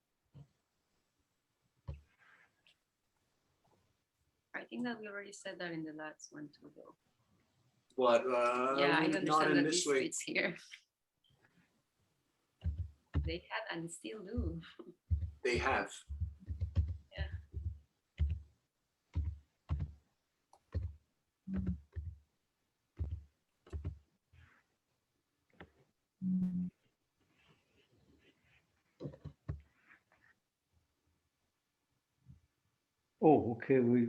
B: I think that we already said that in the last one too, though.
A: But
B: Yeah, I
A: not
B: understand
A: in
B: that
A: this
B: this
A: way.
B: fits here. They had and still do.
A: They have.
C: Oh, okay. We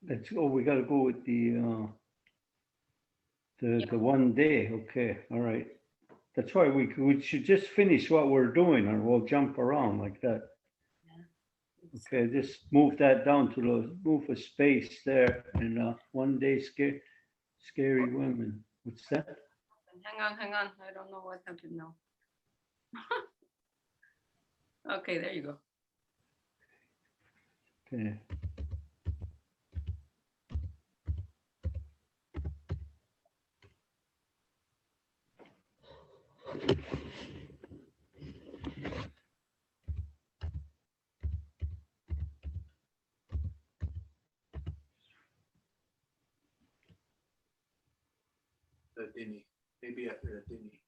C: got to go with the one day. Okay, all right. That's why we should just finish what we're doing, or we'll jump around like that. Okay, just move that down to move a space there, and one day scary women. What's that?
B: Hang on. I don't know what happened now. Okay, there you go.
C: Okay.
A: Dini. Maybe after the Dini.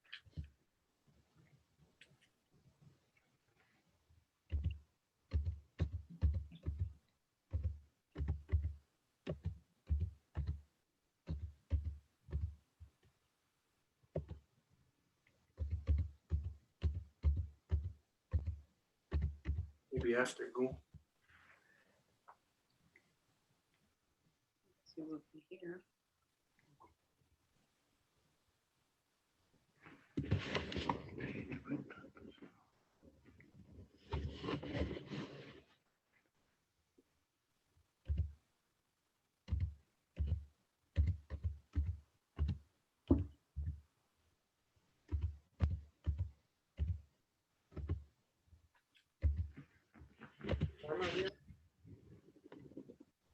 A: Maybe after go.
B: It would be here.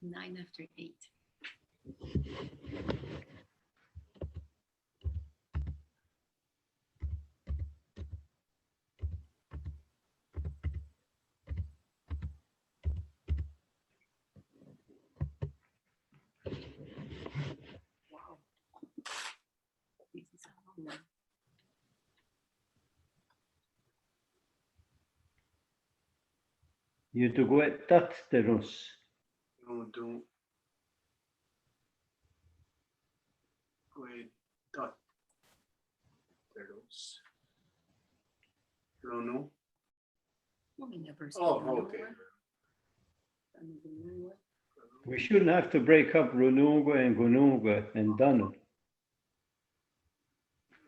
B: Nine after 8. Wow. This is a long one.
C: Yutuguet tatsterus.
A: No, don't. Wait, dot. There's. No.
B: Well, we never
A: Oh,
B: spoke
A: okay.
B: Nowhere.
C: We shouldn't have to break up Runungue and Gunungue and Danu.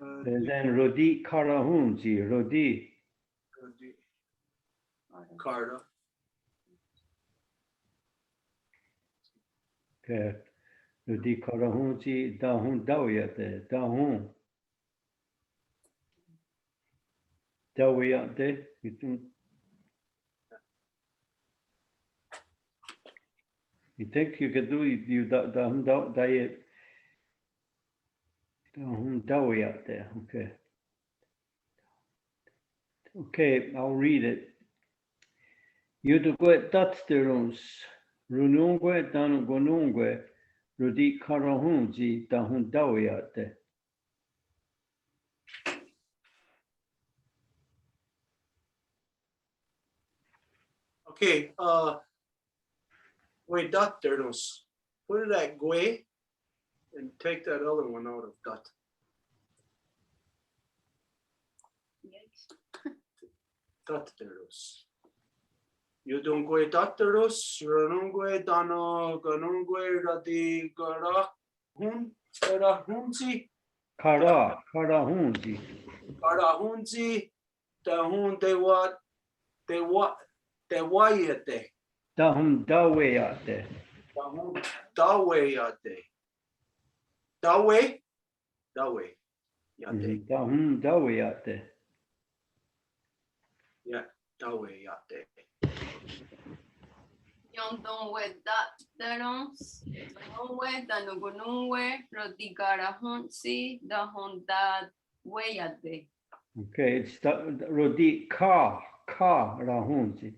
C: And then Rodi Karahunji, Rodi.
A: Carta.
C: Okay. Rodi Karahunji, Dahun Dawiyate, Dahun. Dawiyate. You think you could do you Dahun Dawiyate? Dahun Dawiyate, okay. Okay, I'll read it. Yudugue tatsterus, runungue danu gonungue, rudi karahunji dahun dawiyate.
A: Okay, wait, dot there's. Put it at gue and take that other one out of dot. Dot there's. Yudungue dotterus, runungue dano ganungue radi garahunzi,
C: Karahunji.
A: garahunzi, dahun dewayate,
C: Dahun dawiyate.
A: dahun dawayate. Dawe, yate.
C: Dahun dawiyate.
A: Yeah, dawayate.
B: Yondonwe datterons, tononwe danugununwe, rodigarahunsi, dahondad weyade.
C: Okay, it's Rodi Karahunji.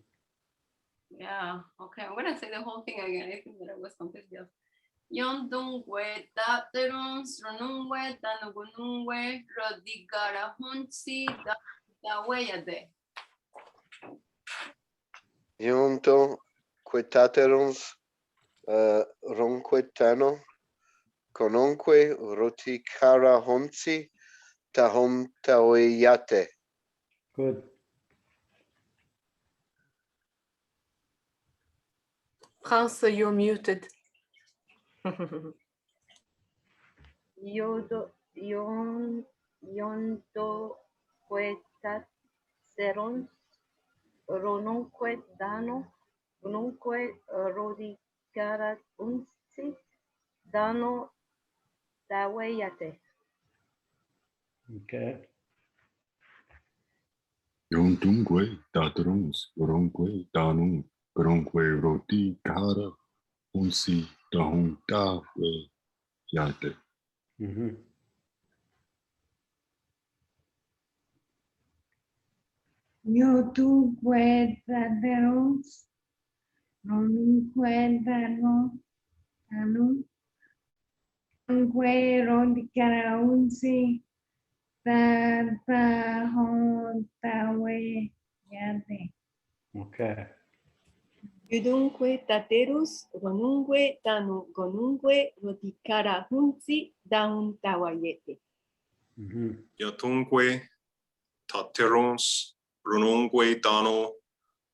B: Yeah, okay, I'm gonna say the whole thing again. I think that I was confused. Yondonwe datterons, tononwe danugununwe, rodigarahunsi, dahondaweyade.
E: Yunto quetaterums ronquetano, conunque roti carahonci, tahom taoyate.
C: Good.
D: France, you're muted.
F: Yonto quetaterons, ronunque dano, gununque rodicarunsi, dano daweyate.
C: Okay.
G: Yontungue tatarums, Uronque Danu, Uronque Roti Kara, Unsi Dahun Dawe Yate.
H: Yotugue daterons, ronunque dano, ronunque rodicarunsi, dahon daweyate.
C: Okay.
J: Yudunque taterus, ronunque danu gonunque rodicara hunzi daun tawayete.
K: Yatungue, taterons, runungue dano,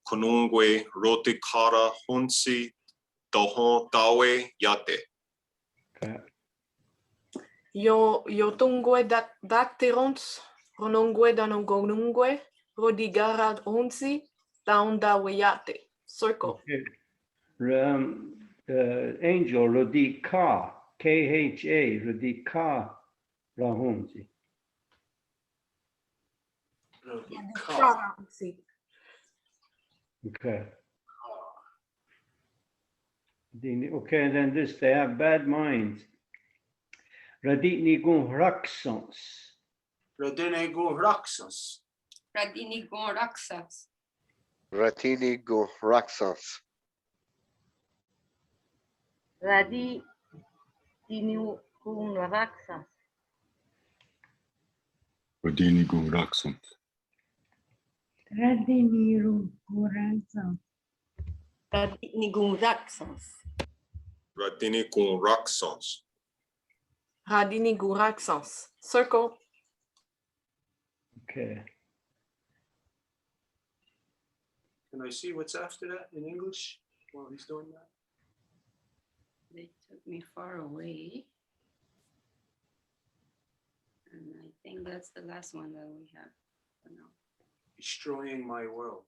K: konungue, rotikara hunsi, dohon dawe yate.
C: Okay.
D: Yotungwe dacterons, ronungwe danongonungwe, rodigara honsi, daunda weyate. Circle.
C: Okay. Angel, Rodika, Kha, Rodika, Rahunzi. Okay. Okay, and then this, they have bad minds. Raditni gun raksans.
A: Rodine go raksas.
B: Radini gon raksas.
E: Ratini go Raksans.
F: Radi Dinu Kun Raksas.
G: Rodini gun raksant.
H: Radiniru Guransa.
J: Nigun raksans.
K: Radini kun raksans.
D: Radini guraksans. Circle.
C: Okay.
A: Can I see what's after that in English while he's doing that?
B: They took me far away. And I think that's the last one that we have for now.
A: Destroying my world.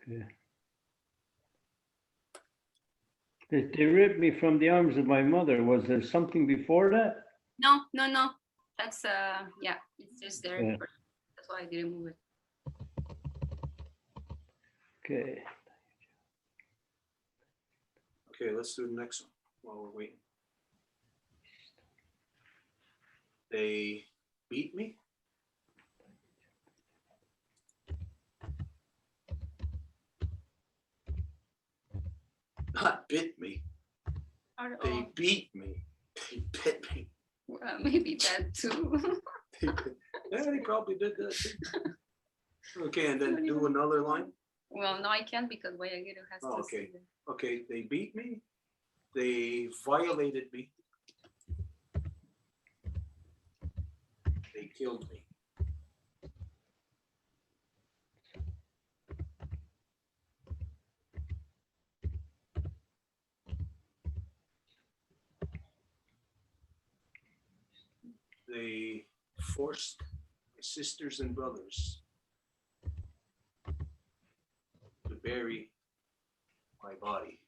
C: Okay. They ripped me from the arms of my mother. Was there something before that?
B: No. That's yeah, it's just there.
C: Yeah.
B: That's why I didn't move it.
C: Okay.
A: Okay, let's do the next one while we're waiting. They beat me. Not bit me. They beat me. They bit me.
B: Well, maybe that too.
A: Yeah, they probably did that too. Okay, and then do another line.
B: Well, no, I can't because Guayaguero has
A: Oh,
B: to
A: okay.
B: say that.
A: Okay, they beat me. They violated me. They killed me. They forced my sisters and brothers to bury my body.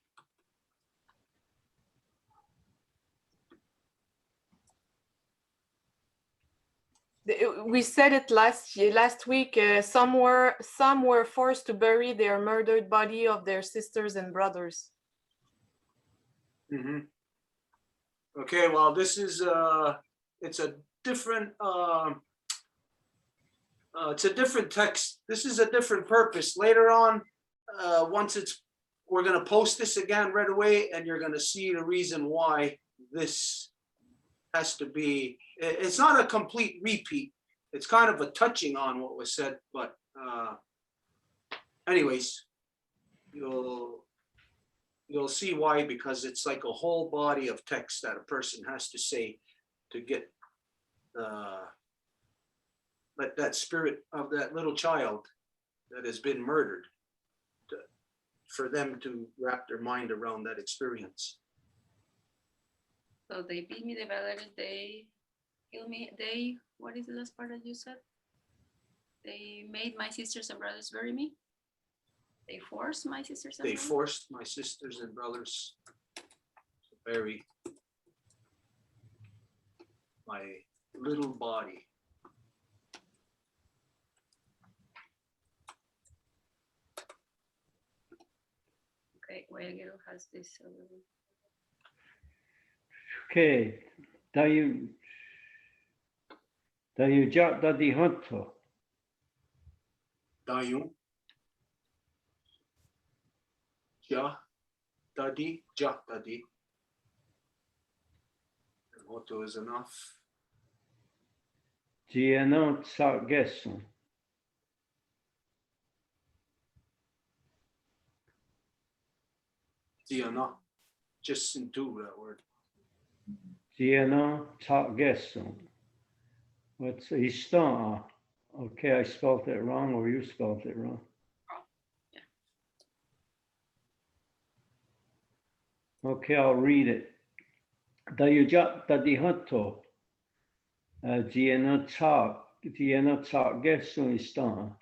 D: We said it last week. Some were forced to bury their murdered body of their sisters and brothers.
A: Mm-hmm. Okay, well, this is it's a different text. This is a different purpose. Later on, we're gonna post this again right away, and you're gonna see the reason why this has to be. It's not a complete repeat. It's kind of a touching on what was said, but anyways, you'll see why, because it's like a whole body of text that a person has to say to get let that spirit of that little child that has been murdered, for them to wrap their mind around that experience.
B: So they beat me, they violated, they killed me, what is the last part that you said? They made my sisters and brothers bury me? They forced my sisters and
A: They
B: brothers?
A: forced my sisters and brothers to bury my little body.
B: Okay, Guayaguero has this.
C: Okay. Dayu jat dadi hunto.
A: Dayun. Ja. Dadi. Ja. Dadi. And Hoto is enough.
C: Giano sa geson.
A: Diana. Just into that word.
C: Giano ta geson. What's Ishta? Okay, I spelled it wrong, or you spelled it wrong. Okay, I'll read it. Dayujat Dadihanto. Giena talk Gessun Istan.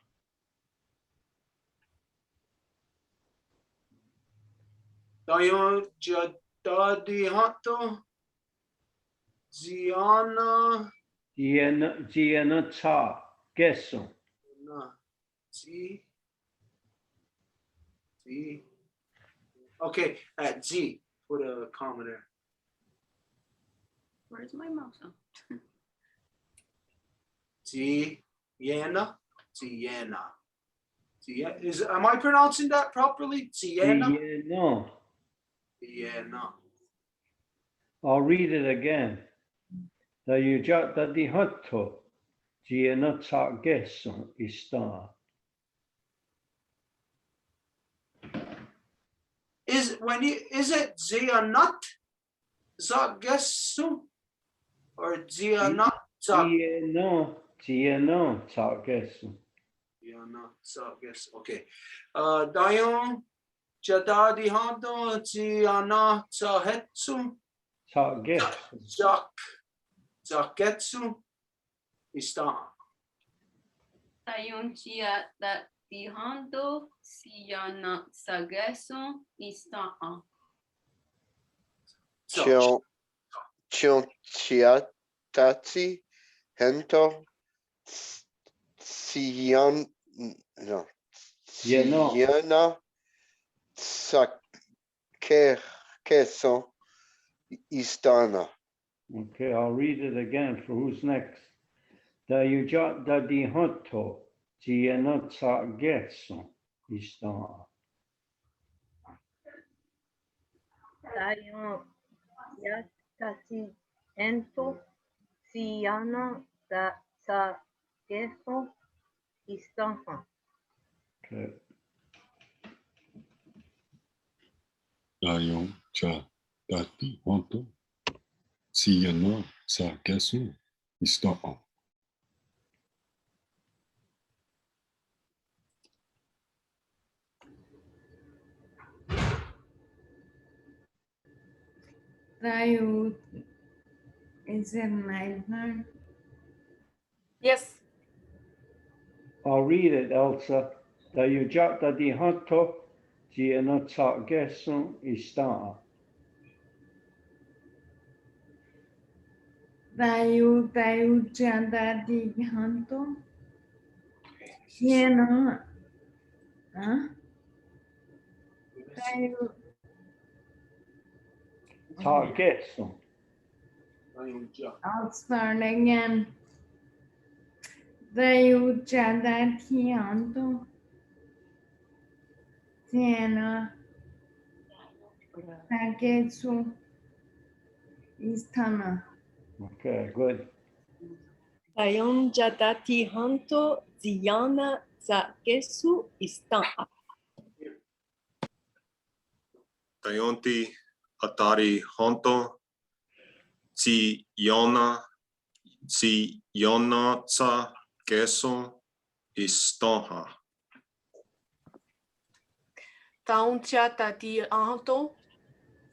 A: Dayon Jadadi Hanto. Ziana.
C: Giena talk Gessun.
A: No. Z. Z. Okay, at Z. Put a comma there.
B: Where's my mouse?
A: Ziena. Ziena. Am I pronouncing that properly? Ziena?
C: No.
A: Ziena.
C: I'll read it again. Dayujat Dadihanto. Giena talk Gessun Istan.
A: Is it Zianat Zagesu or Zianat Zag?
C: Giena talk Gessun.
A: Zianat Zages. Okay. Dayon Jadadi Hanto Ziana Zahetsu
C: Talk Gessun.
A: Zaketsu Istan.
B: Tayon chia da dihando siyana sageso istaan.
E: Chiatati Hento Sian no Siena Sakeso Istana.
C: Okay, I'll read it again for who's next. Dayujat Dadihanto. Giena talk Gessun Istan.
F: Tayo Yatati Ento Siana da sa Geso Istanha.
C: Okay.
G: Dayon cha dati honto. Siena sa Gessun Istan.
H: Tayo, is it my turn?
D: Yes.
C: I'll read it, Elsa. Dayujat Dadihanto. Giena talk Gessun Istan.
H: Tayo chanda di hanto. Siena. Huh? Tayo.
C: Talk Gessun.
H: I'll start again. Tayo chanda di hanto. Siena. Tagetsu. Istana.
C: Okay, good.
J: Dayon Jadati Hanto Ziana Zagesu Istan.
K: Dayonti Atari Honto. Yona Sa Gessun Istan.
D: Tauncha Tati Anto.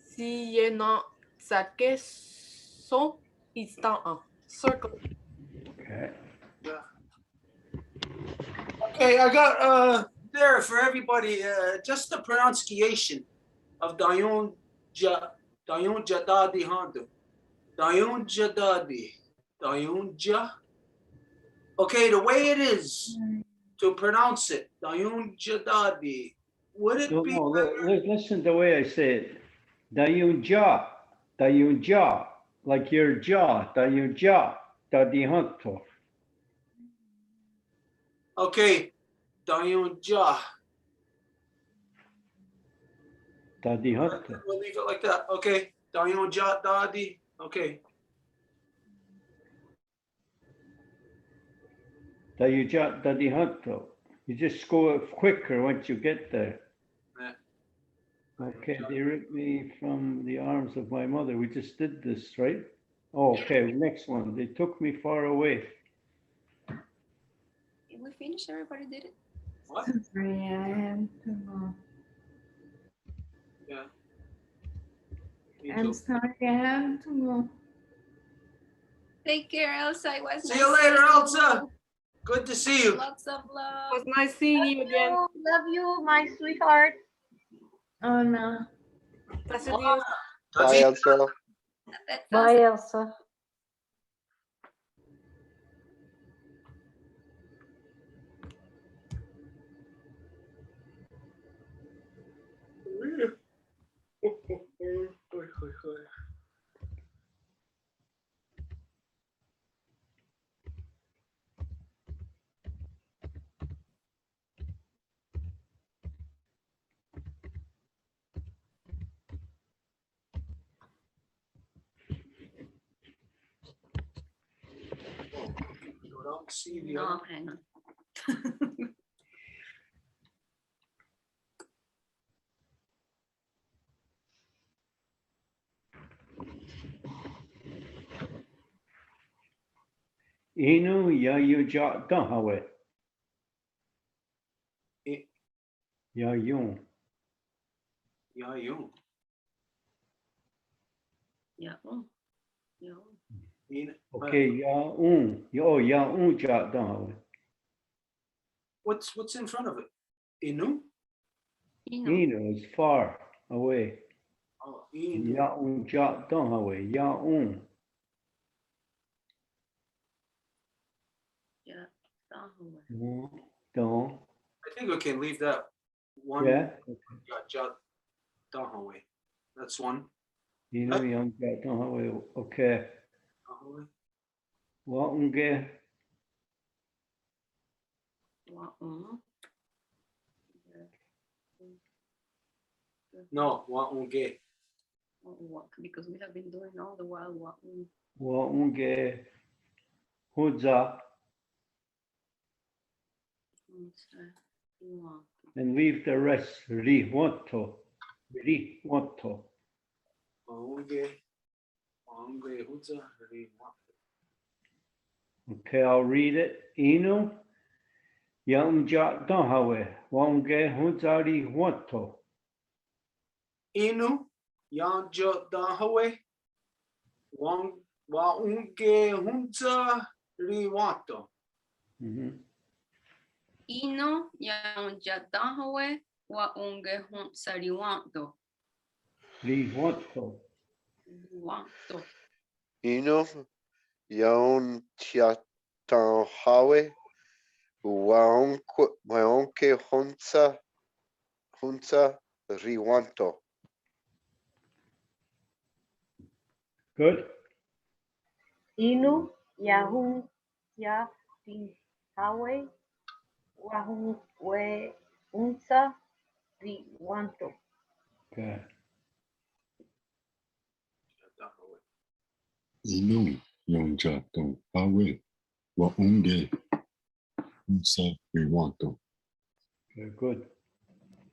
D: Siena Zakeso Istan. Circle.
C: Okay.
A: Okay, I got there for everybody just the pronunciation of Dayon Jadadi Hanto. Dayon Jadadi. Dayon Ja. Okay, the way it is to pronounce it, Dayon Jadadi. Would it be
C: No,
A: better?
C: listen to the way I say it. Dayunja, like your jaw, Dayunja, Dadihanto.
A: Okay, Dayon Ja.
C: Dadihanto.
A: We'll leave it like that. Okay, Dayon Ja Dadi. Okay.
C: Dayunja, Dadihanto. You just go quicker once you get there.
A: Yeah.
C: Okay, they ripped me from the arms of my mother. We just did this, right? Oh, okay, next one. They took me far away.
B: Did we finish? Everybody did it?
A: What?
H: Sorry, I have to go.
A: Yeah. Me
H: And
A: too.
H: Sargento.
B: Take care, Elsa. It was
A: See
B: nice
A: you later,
B: seeing
A: Elsa.
B: you.
A: Good to see you.
B: Lots of
D: It
B: love.
D: was nice seeing you again.
F: Love you, my sweetheart.
H: Oh no.
D: That's it, Dios.
E: Bye, Elsa.
B: That's
I: Bye,
B: awesome.
I: Elsa.
A: Go down and see the
B: No,
A: other.
B: hang on.
C: Inu ya yu ja da hawe.
A: I-
C: Ya yun.
A: Yeah, you.
B: Yeah. Oh. Yeah.
C: Okay, ya ja da hawe.
A: What's in front of it? Inu?
C: Inu is far away.
A: Oh, Inu.
C: Ya ja da hawe. Ya
B: Yeah. Dahua.
C: Don't.
A: I think we can leave that one.
C: Yeah.
A: Jot Dahaway. That's one.
C: Inu yang ja da hawe. Okay.
A: Dahaway.
C: Wa unge.
B: Wa'ung.
A: No, Wa'unge.
B: Because we have been doing all the while wa'ung.
C: Wa unge. Hudza. And leave the rest. Ri wanto. Ri wanto.
A: Wa'unge. Wa'unge Hudza. Ri Wa'unge.
C: Okay, I'll read it. Inu. Yang ja da hawe. Wa unge hudza ri wanto.
A: Inu. Yanja Dahaway. Wa'unge Hudza. Ri Wato.
B: Ino yang jatahawe wa'unge hun sariwanto.
C: Ri wanto.
B: Wanto.
E: Inu yaun tiatan hawe. Waonke hunsa riwanto.
C: Good.
F: Inu yahun ya tin hawe wahun we unsa di wanto.
C: Okay.
G: Inu yung jatong hawe wa unge unsa riwanto.
C: Okay, good.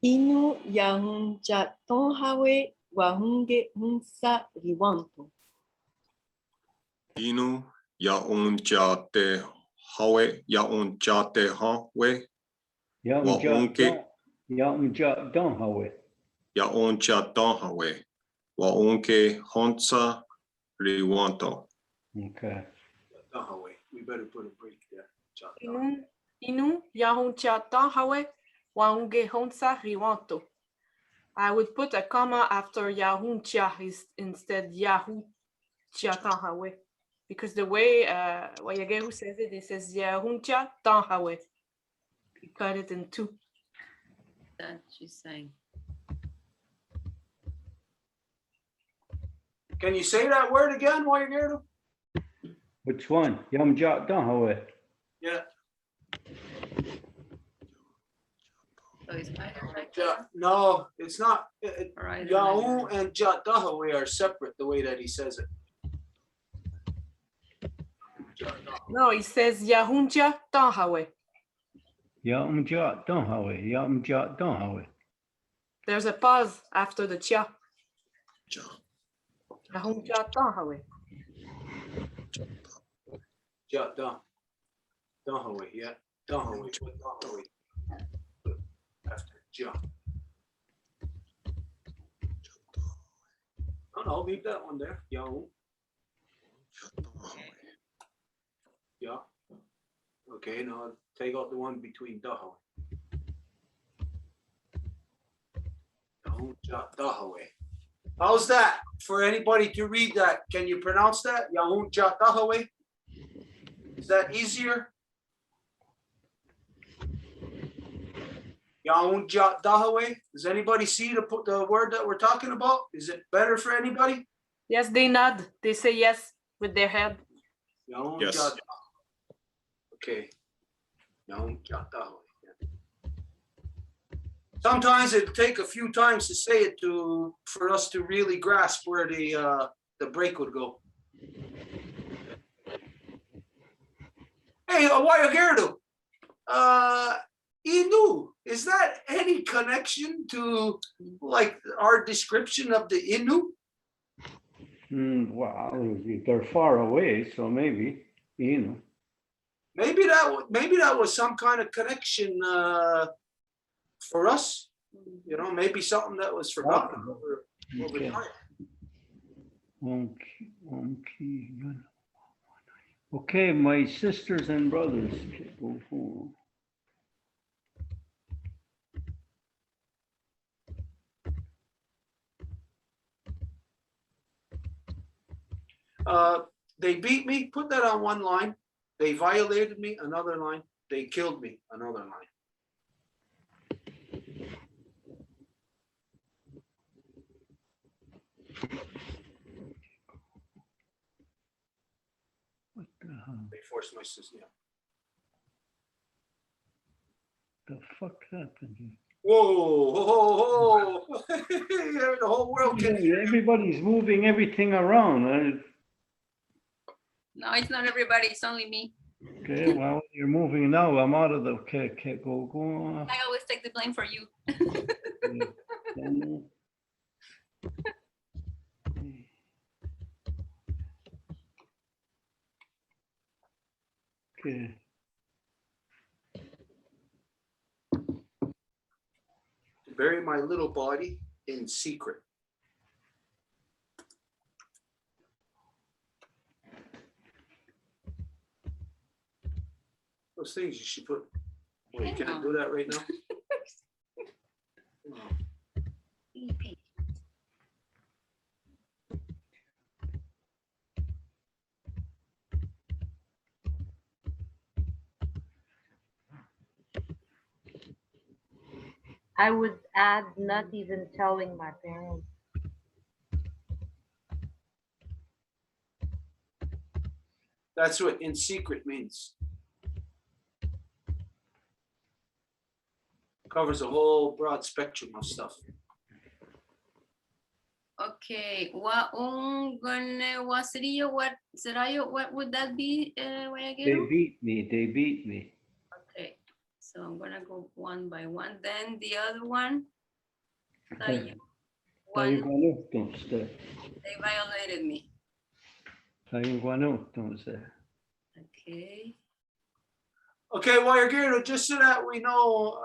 J: Inu yang jaton hawe wahunge hunsa riwanto.
K: Inu yaun jate hawe yaun jate hawe
C: Yang
K: wa
C: ja
K: unge
C: da hawe.
K: yaun jatan hawe wa unge honsa riwanto.
C: Okay.
A: Dahaway. We better put a break there. Jot
D: Inu yahun chata hawe waunge honsa riwanto. I would put a comma after yahun cha instead yahu chata hawe. Because the way Wayagehu says it says yahun cha ta hawe. We cut it in two.
B: That she's saying.
A: Can you say that word again while you're here?
C: Which one? Yang ja da hawe.
A: Yeah.
B: So it's either like
A: No, it's not.
B: or either
A: Yahu
B: like
A: and Jot Dahaway are separate the way that he says it.
D: No, he says yahun cha ta hawe.
C: Yang ja da hawe. Yang ja da hawe.
D: There's a pause after the cha.
K: Ja.
D: Yahun cha ta hawe.
A: Jot Dahaway. Yeah. Dahaway. Put Dahaway. After Jot. No, leave that one there. Yahoo. Yeah. Okay, now take out the one between Dahawe. Dahawe. How's that for anybody to read that? Can you pronounce that? Yahoo Dahawe? Is that easier? Yahoo Dahawe? Does anybody see the word that we're talking about? Is it better for anybody?
D: Yes, they nod. They say yes with their head.
K: Yes.
A: Okay. Sometimes it take a few times to say it for us to really grasp where the break would go. Hey, Wayagerdo, Inu, is that any connection to like our description of the Inu?
C: Well, they're far away, so maybe, you know.
A: Maybe that was some kind of connection for us. You know, maybe something that was forgotten over time.
C: Okay, my sisters and brothers.
A: They beat me, put that on one line. They violated me, another line. They killed me, another line.
C: What the hell?
A: They forced my sister. Yeah.
C: The fuck happened here?
A: Whoa. The whole world can hear you.
C: Everybody's moving everything around.
B: No, it's not everybody. It's only me.
C: Okay, well, you're moving now. I'm out of the. Okay, go.
B: I always take the blame for you.
C: Okay.
A: To bury my little body in secret. Those things you should put. Wait, can I do that right now?
F: I would add not even telling my parents.
A: That's what in secret means. Covers a whole broad spectrum of stuff.
B: Okay, what would that be?
C: They beat me.
B: Okay, so I'm gonna go one by one. Then the other one.
C: Okay.
B: They violated me. Okay.
A: Okay, Wayagerdo, just so that we know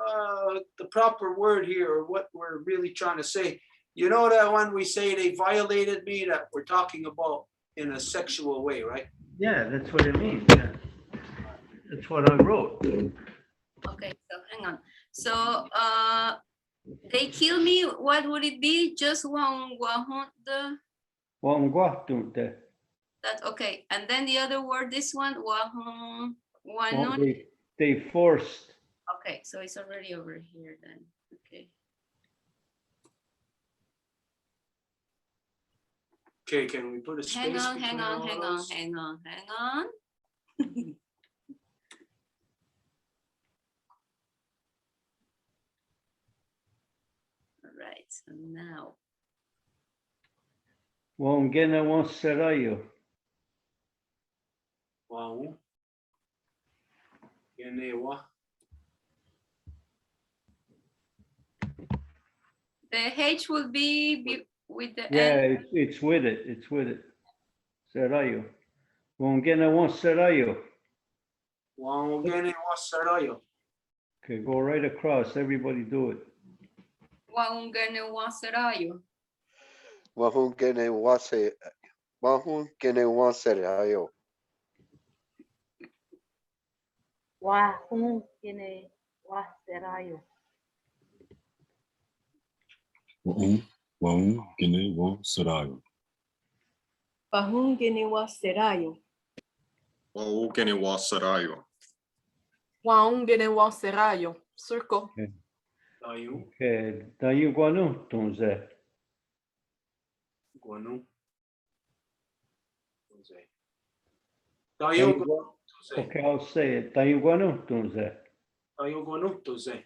A: the proper word here or what we're really trying to say. You know that when we say they violated me, that we're talking about in a sexual way, right?
C: Yeah, that's what it means. Yeah. That's what I wrote.
B: Okay, so hang on. So they kill me, what would it be? Just one that's okay. And then the other word, this one,
C: they forced.
B: Okay, so it's already over here then. Okay.
A: Okay, can we put a space?
B: Hang on. All right, so now.
C: Wongena wants Serayo.
A: Wow.
B: The H will be with the
C: Yeah,
B: N.
C: it's with it. It's with it. Serayo. Wongena wants Serayo. Okay, go right across. Everybody do it.
E: Wahungene waserayo.
F: Wahungene waserayo.
G: Waung gene wo sarayo.
J: Pahungene wa serayo.
K: Waukene wa sarayo.
D: Waungene wa serayo. Circle.
A: Dayu,
C: Okay, dayu guanu tunze.
A: guanu. Tunze.
C: Dayu
A: Dayu,
C: gua-
A: tunze.
C: Okay, I'll say it. Dayu guanu tunze.
A: Dayu, guanu, tunze.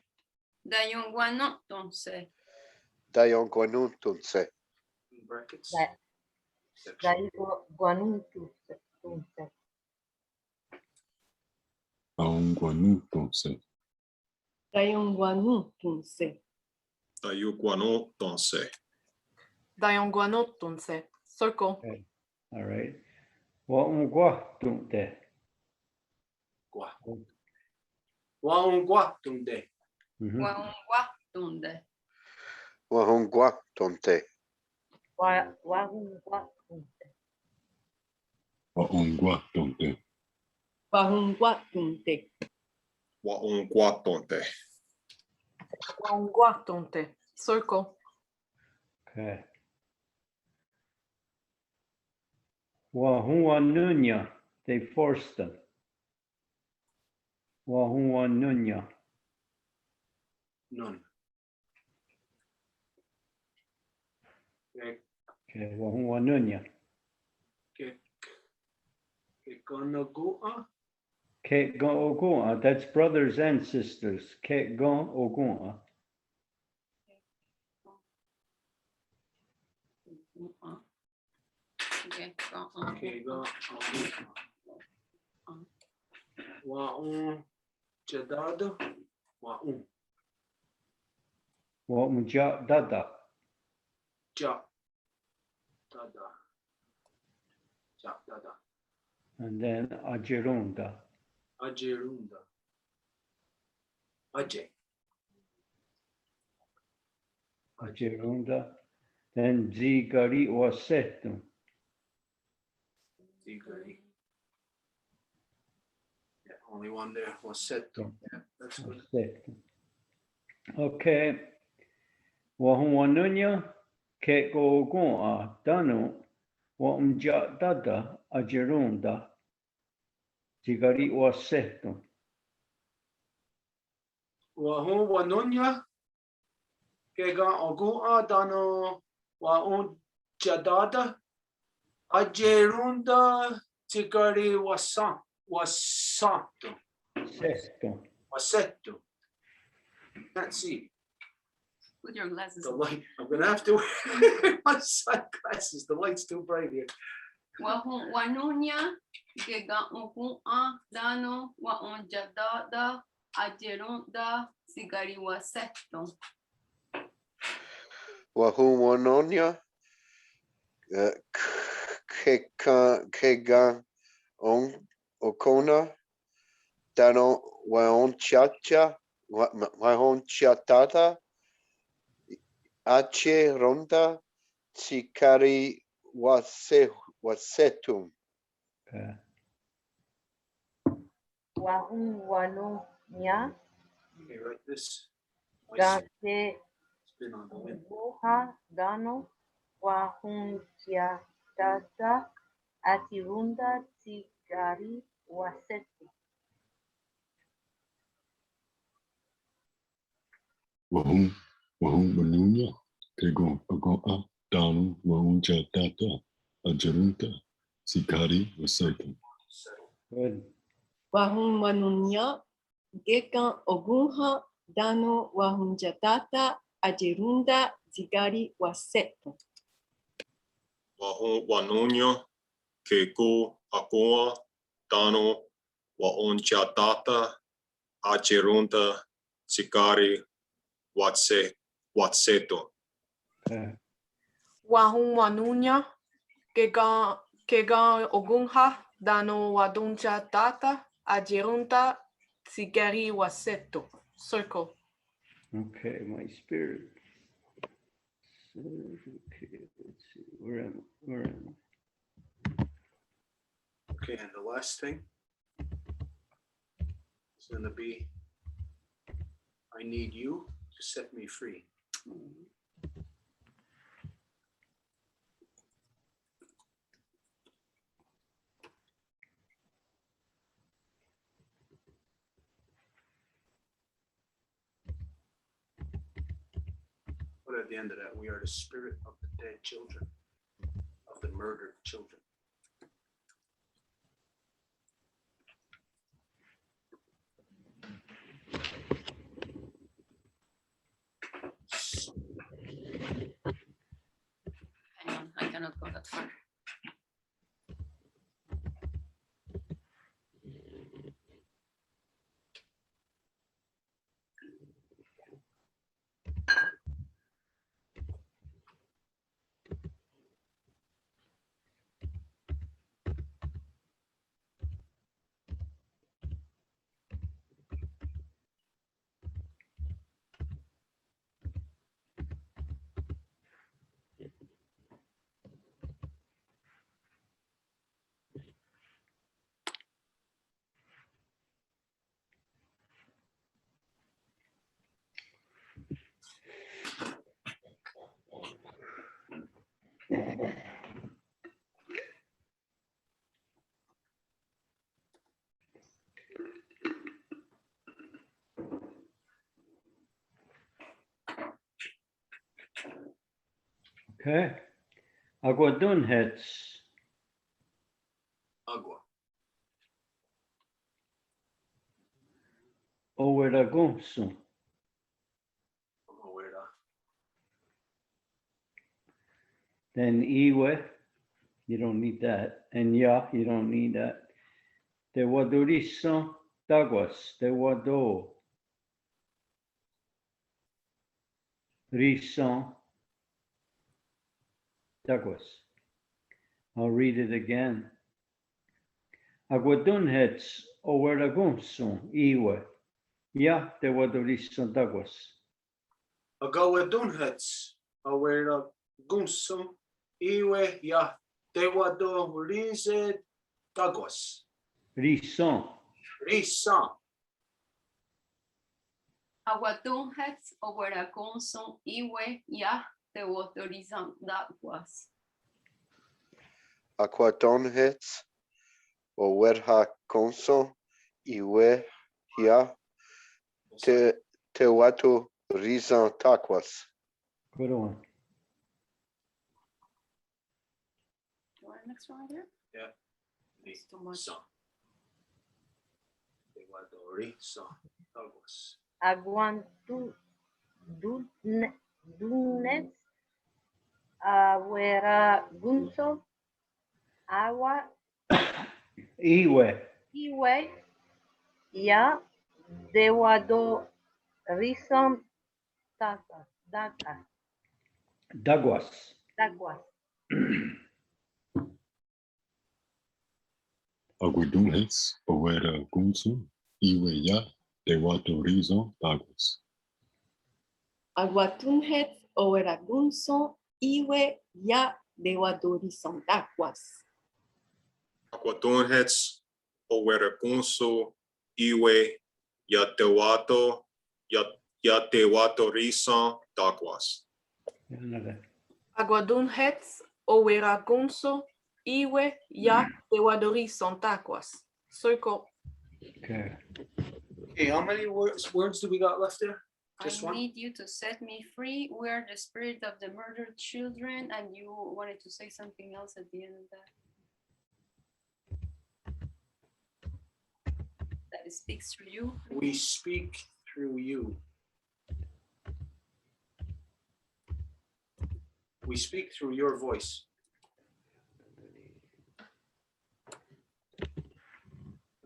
B: Dayonguano, entonces.
E: Dayonguanutunse.
A: In brackets.
F: Da-
A: Section.
F: Guanutunse.
G: Aung guanu tonse.
J: Dayonguanu tunse.
K: Dayuguano tonse.
D: Dayonguano tunse. Circle.
C: Okay. All right. Waungwa tunte.
A: Gua. Waungwa, tunde.
C: Mhm.
B: Waungwa, tunde.
E: Wahunguatonte.
F: Wahunguatunse.
G: Waungwa tonte.
J: Pahungwa tunte.
K: Waungwatonte.
D: Waungwa tunte. Circle.
C: Okay. Wahuanunya. They forced them. Wahuanunya.
A: None. Okay,
C: Okay, wahuanunya.
A: Kekanagua.
C: Ke go ogunga. That's brothers and sisters. Ke go ogunga.
A: Kega. Waun. Jadada. Waun.
C: Waunja dada.
A: Ja. Dada. Ja, dada.
C: And then ajirunda.
A: Ajerunda. Ajay.
C: Ajirunda. Then zigari wasetu.
A: Tigari. Yeah, only one there was set to. Yeah, that's good.
C: Wasetu. Okay. Wahuanunya. Ke go ogunga. Danu. Waunja dada. Ajirunda. Zigari wasetu.
A: Wahun wanunya. Kega ogua dano. Waun jadada. Ajerunda. Tigari wasan. Wasanto.
C: Setu.
A: Wasetu. Can't see.
B: Put your glasses
A: The
B: on.
A: light, I'm gonna have to wear my sunglasses. The light's too bright here.
B: Wanunya, gega a dano, waonjadada, ajerunda, sigari waseto.
E: Wahuanonia. Kega okona. Dano waonchacha. Waonchatata. Ache ronda. Sikari wasetum.
C: Okay.
F: Wahuanunya.
A: Okay, write this.
F: Dante
A: Spin on the wind.
F: Buha Dano Wahunjatata Atirunda Tigari Wasetu.
G: Wahung manunya. Kego ogoa. Danu waunja data. Ajirunta. Sikari wasetu.
C: Good.
J: Wahunwanunya. Gekan ogunha. Dano wahunjatata. Ajerunda zigari waseto.
K: Wanunya. Keko akoa. Dano. Waonchatata. Ajerunta. Sikari. Watseto.
C: Okay.
D: Wahuanunya. Kega ogunha. Dano wadunja data. Ajirunta. Sigari waseto. Circle.
C: Okay, my spirit. Okay, let's see. we're in.
A: Okay, and the last thing is gonna be, I need you to set me free. But at the end of that, we are the spirit of the dead children, of the murdered children.
B: Hang on, I cannot go that far.
C: Okay. Aguadun hits.
A: Agua.
C: Oweragunsu.
A: Owerda.
C: Then Iwe, you don't need that. And Ya, you don't need that. Te waduriso taguas. Te wado. Rison taguas. I'll read it again. Aguadun hets oweragunsu. Iwe. Ya, te waduriso taguas.
A: Agawadun hets. Owerda gunso. Iwe ya. Dewado rize taguas.
C: Rison.
A: Risan.
B: Aguatun hets oweragonson iwe ya te autorizan daguas.
E: Aquaton hits, Owerha Conso, Iwe, Ya, Tewatu, Rizan Taquas.
C: Good one.
B: You want the next one here?
A: Yeah.
B: It's too much.
A: Risan. Dewado risan taguas.
F: Aguantu dunes awera gunso agua
C: Iwe.
F: iwe ya dewado rison
C: Daguas.
F: daguas.
G: Aguadun hits, Owera Gunsu, Iwe Ya, Tewato Rizo, Taguas.
J: Aguatun hets oweragunso iwe ya dewadorison daguas.
K: Aquadon hets, Oweragunso, Iwe, Yatewato, Yatewato Risan, Daguas.
C: Another.
D: Aguadun hets oweragunso iwe ya tewadorison taquas. Circle.
C: Okay.
A: Okay, how many words do we got left there? Just
B: I
A: one?
B: need you to set me free. We are the spirit of the murdered children, and you wanted to say something else at the end of that. That it speaks through you.
A: We speak through you. We speak through your voice.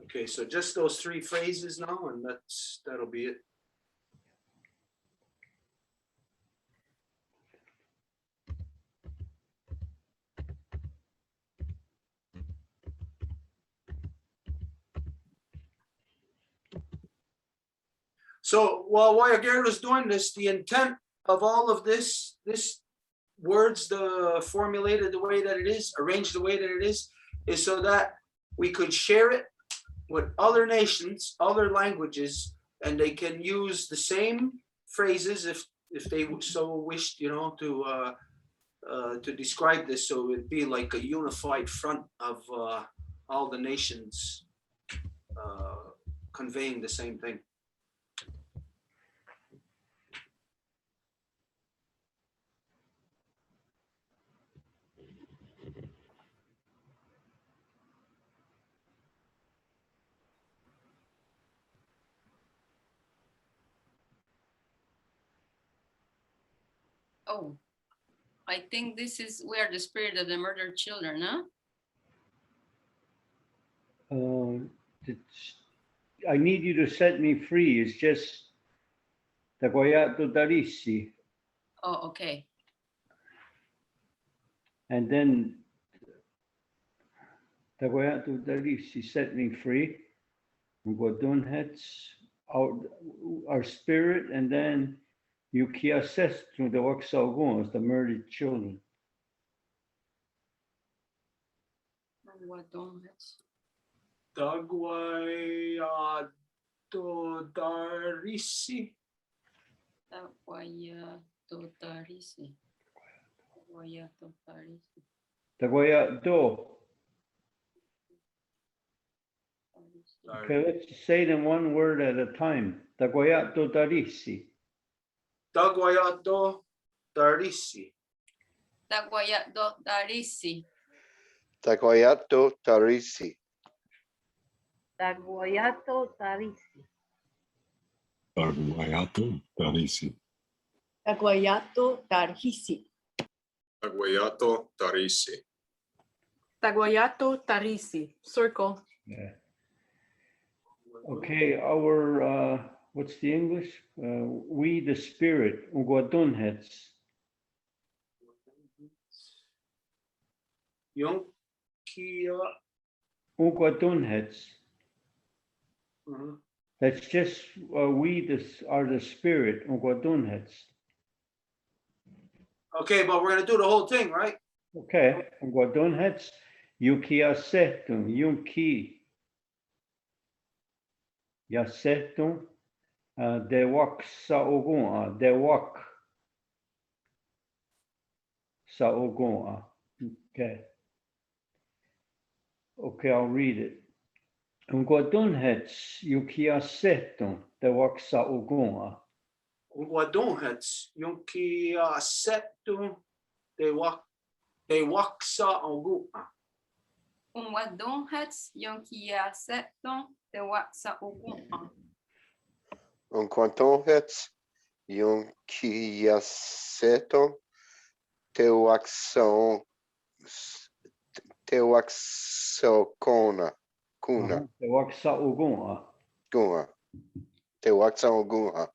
A: Okay, so just those three phrases now, and that'll be it. So while Guerrero's doing this, the intent of all of this words formulated the way that it is, arranged the way that it is so that we could share it with other nations, other languages, and they can use the same phrases if they so wished, you know, to describe this. So it'd be like a unified front of all the nations conveying the same thing.
B: Oh, I think this is where the spirit of the murdered children, huh?
C: I need you to set me free. It's just Tagoyato Darisi.
B: Oh, okay.
C: And then Tagoyato Darisi set me free. Godunhets, our spirit, and then you kiases to the Waxalgons, the murdered children.
A: Tagoyato Darisi.
B: Tagoyato Darisi. Tagoyato Darisi.
C: Tagoyato. Okay, let's say them one word at a time. Tagoyato Darisi.
A: Tagoyato Darisi.
B: Tagoyato Darisi.
E: Tagoyato Tarisi.
F: Taguayato Tarisi.
G: Taguayato Tarisi.
J: Taguayato Tarhisi.
K: Taguayato Tarisi.
D: Taguayato Tarisi. Circle.
C: Yeah. Okay, our what's the English? We the spirit. Uguadunhets.
A: Yonkia.
C: Uguadunhets.
A: Mhm.
C: That's just we are the spirit. Uguadunhets.
A: Okay, but we're gonna do the whole thing, right?
C: Okay, Uguadunhets. Yukiasetum. Yunki. Yasetum. Dewak Saogun. Dewak Saogun. Okay. Okay, I'll read it. Ungodunhets yukiasetum dewak Saogun.
A: Guadonhets, Yonkia Setum, de Waxa Ogua.
B: Wadonhets Yonkiaseton de Waxa Ogun.
E: Unquantonhets Yunkiaseton Tewaxocona. Kuna.
C: Dewak Saogun.
E: Guna. Tewaxogunha.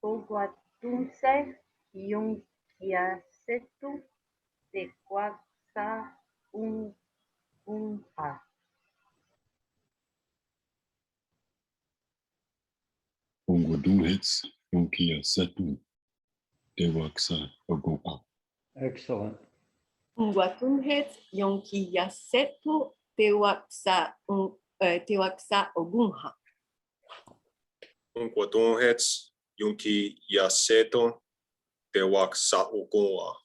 F: Oguatunse Yunkiasetu Tequaxa Unha.
G: Ungodunhets Unkia Setu Dewaxa Ogoa.
C: Excellent.
J: Nguatunhet Yonkiyasetu Tewaxa Ogunha.
K: Unquatunhets Yunki Yaseto Dewaxa Ogoa.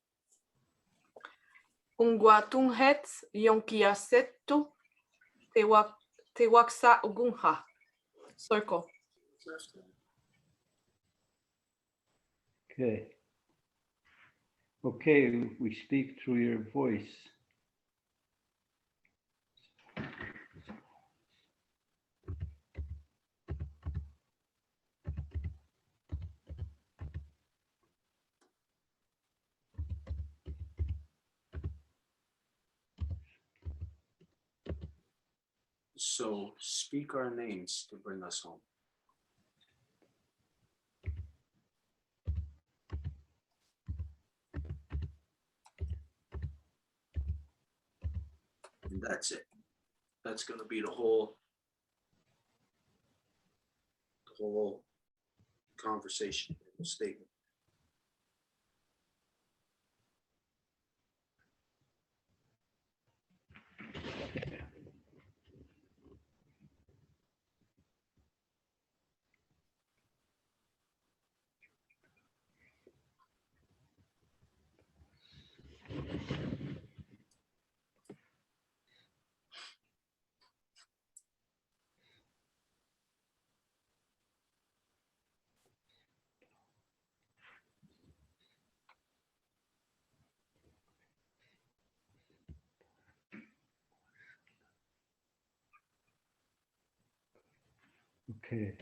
D: Unguatunhets Yonkiasetu Tewaxa Ogunha. Circle.
C: Okay. Okay, we speak through your voice.
A: So speak our names to bring us home. And that's it. That's going to be the whole conversation statement.
C: Okay.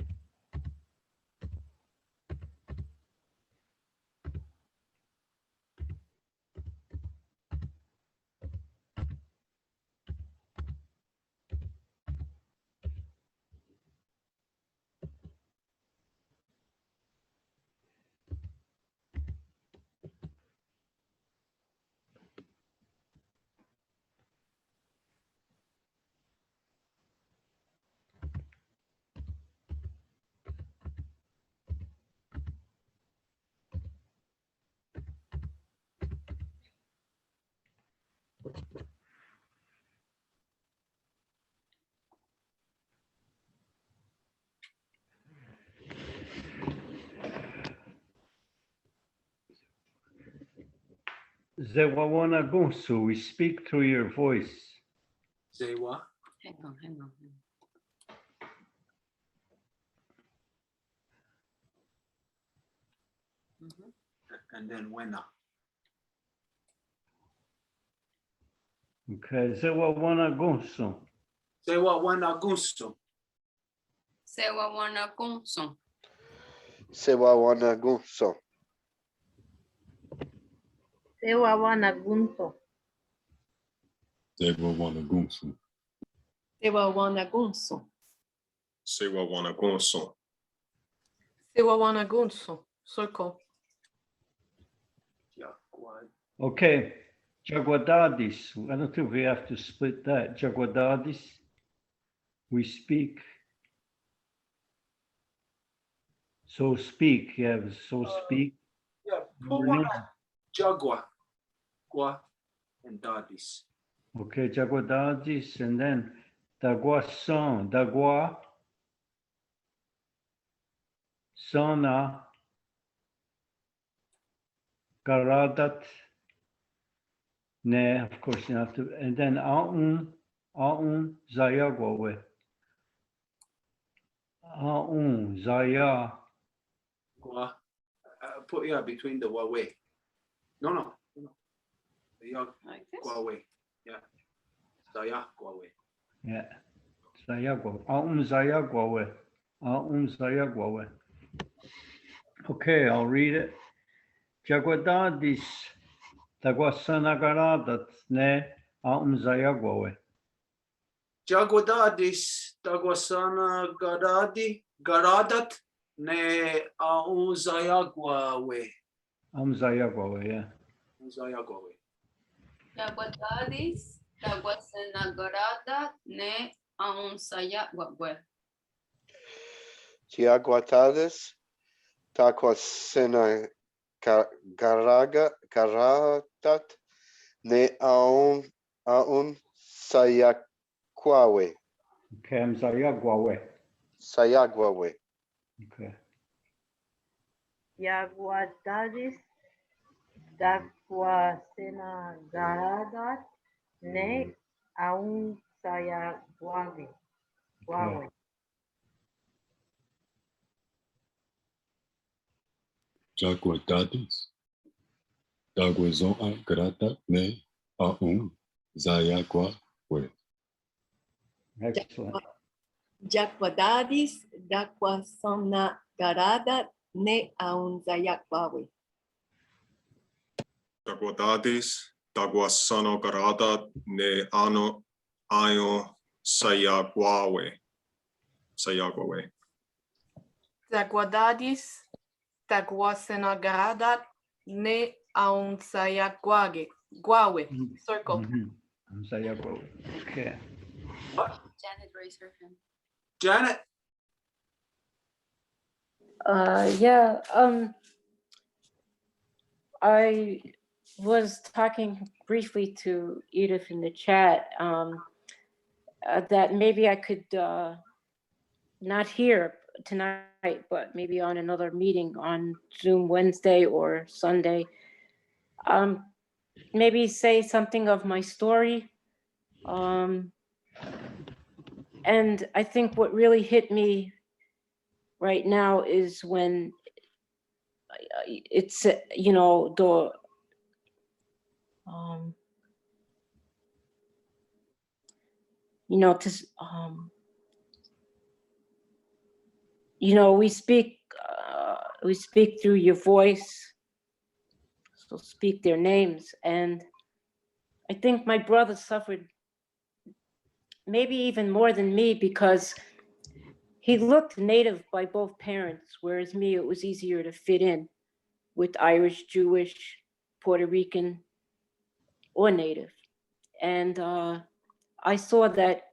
C: Zewawana Gunsu, we speak through your voice.
A: Say what?
B: Hang on, hang on. Mhm.
A: And then when?
C: Okay, Zewawana Gunsu.
A: Say what? When Agusto.
B: Sewa wana kunson.
E: Sewawana gunso.
F: Sewa wana gunso.
G: They will want to go to.
J: Sewa wana gunso.
K: Sewa wanagonso.
D: Sewawana gunso. Circle.
A: Yeah, what?
C: Okay, Jaguadadis. I don't think we have to split that. Jaguadadis, we speak. So speak, yeah, so speak.
A: Yeah, put one at Jagua, Gua, and Dadis.
C: Okay, Jaguadadis, and then Daguason, Dagua, Sona, Garadat, Ne, of course you have to, and then Aun, Zayagwawe. Aun, Zaya,
A: Gua. Put yeah between the Huawei. No. Yeah,
B: Like this?
A: Huawei. Yeah. Zaya Huawei.
C: yeah, Zayagwa, Aun Zayagwawe, Aun Zayagwawe. Okay, I'll read it. Jaguadadis, Daguasanagaradat, Ne, Aun Zayagwawe.
A: Jaguadadis, Daguasana Garadat, ne Auzayagwawe.
C: Aun Zayagwawe, yeah.
A: Zayagwawe.
B: Yaguatadis, Taguasenagarada, ne Aunsaya Guagua.
E: Tiaguatades. Taquasena garatat. Ne aun sayakwawe.
C: Okay, I'm Zayagwawe.
E: Sayagwawe.
C: Okay.
F: Yaguatadis. Daquasena garadat. Ne aun saya guave. Guave.
G: Jaguadadis. Daguazon a grata ne aun zayagua we.
C: Excellent.
J: Jaguadadis, Daquasana Garada, Ne Aunzayakwawe.
K: Daguadadis, Daguasano Garada, Ne Ano Ayo Sayagwawe. Sayagwawe.
D: Zaguadadis, Taguasenagaradat, Ne Aunsayaguage. Guawe. Circle.
C: Mhm. I'm Zayagwawe. Okay.
B: Janet raised her hand.
A: Janet,
I: Yeah, I was talking briefly to Edith in the chat that maybe I could not here tonight, but maybe on another meeting on Zoom Wednesday or Sunday. maybe say something of my story. And I think what really hit me right now is when it's, you know, you know, you know, we speak through your voice, so speak their names. And I think my brother suffered maybe even more than me because he looked native by both parents, whereas me, it was easier to fit in with Irish, Jewish, Puerto Rican, or native. And I saw that.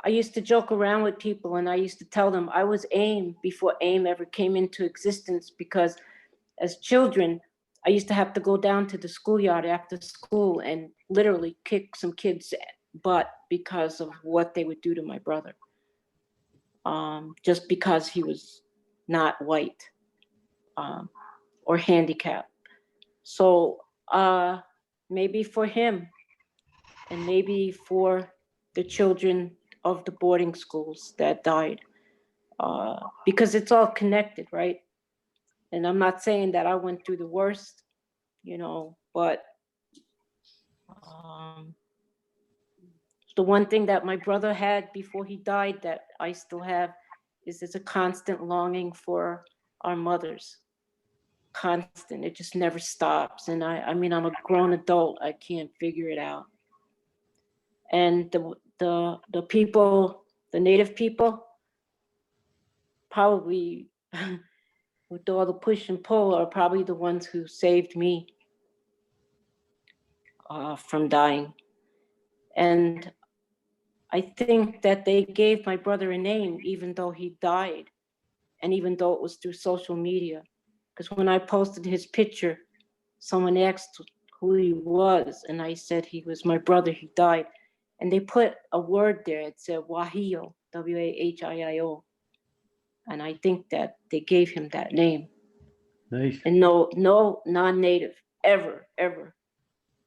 I: I used to joke around with people and I used to tell them I was AIM before AIM ever came into existence, because as children, I used to have to go down to the schoolyard after school and literally kick some kids' butt because of what they would do to my brother. Just because he was not white or handicapped. So maybe for him and maybe for the children of the boarding schools that died, because it's all connected, right? And I'm not saying that I went through the worst, you know, but the one thing that my brother had before he died that I still have is there's a constant longing for our mothers. Constant, it just never stops. And I mean, I'm a grown adult, I can't figure it out. And the people, the native people, probably with all the push and pull, are probably the ones who saved me from dying. And I think that they gave my brother a name, even though he died, and even though it was through social media. Because when I posted his picture, someone asked who he was, and I said he was my brother, he died. And they put a word there, it said Wahio, Wahio. And I think that they gave him that name.
C: Nice.
I: And no non-native ever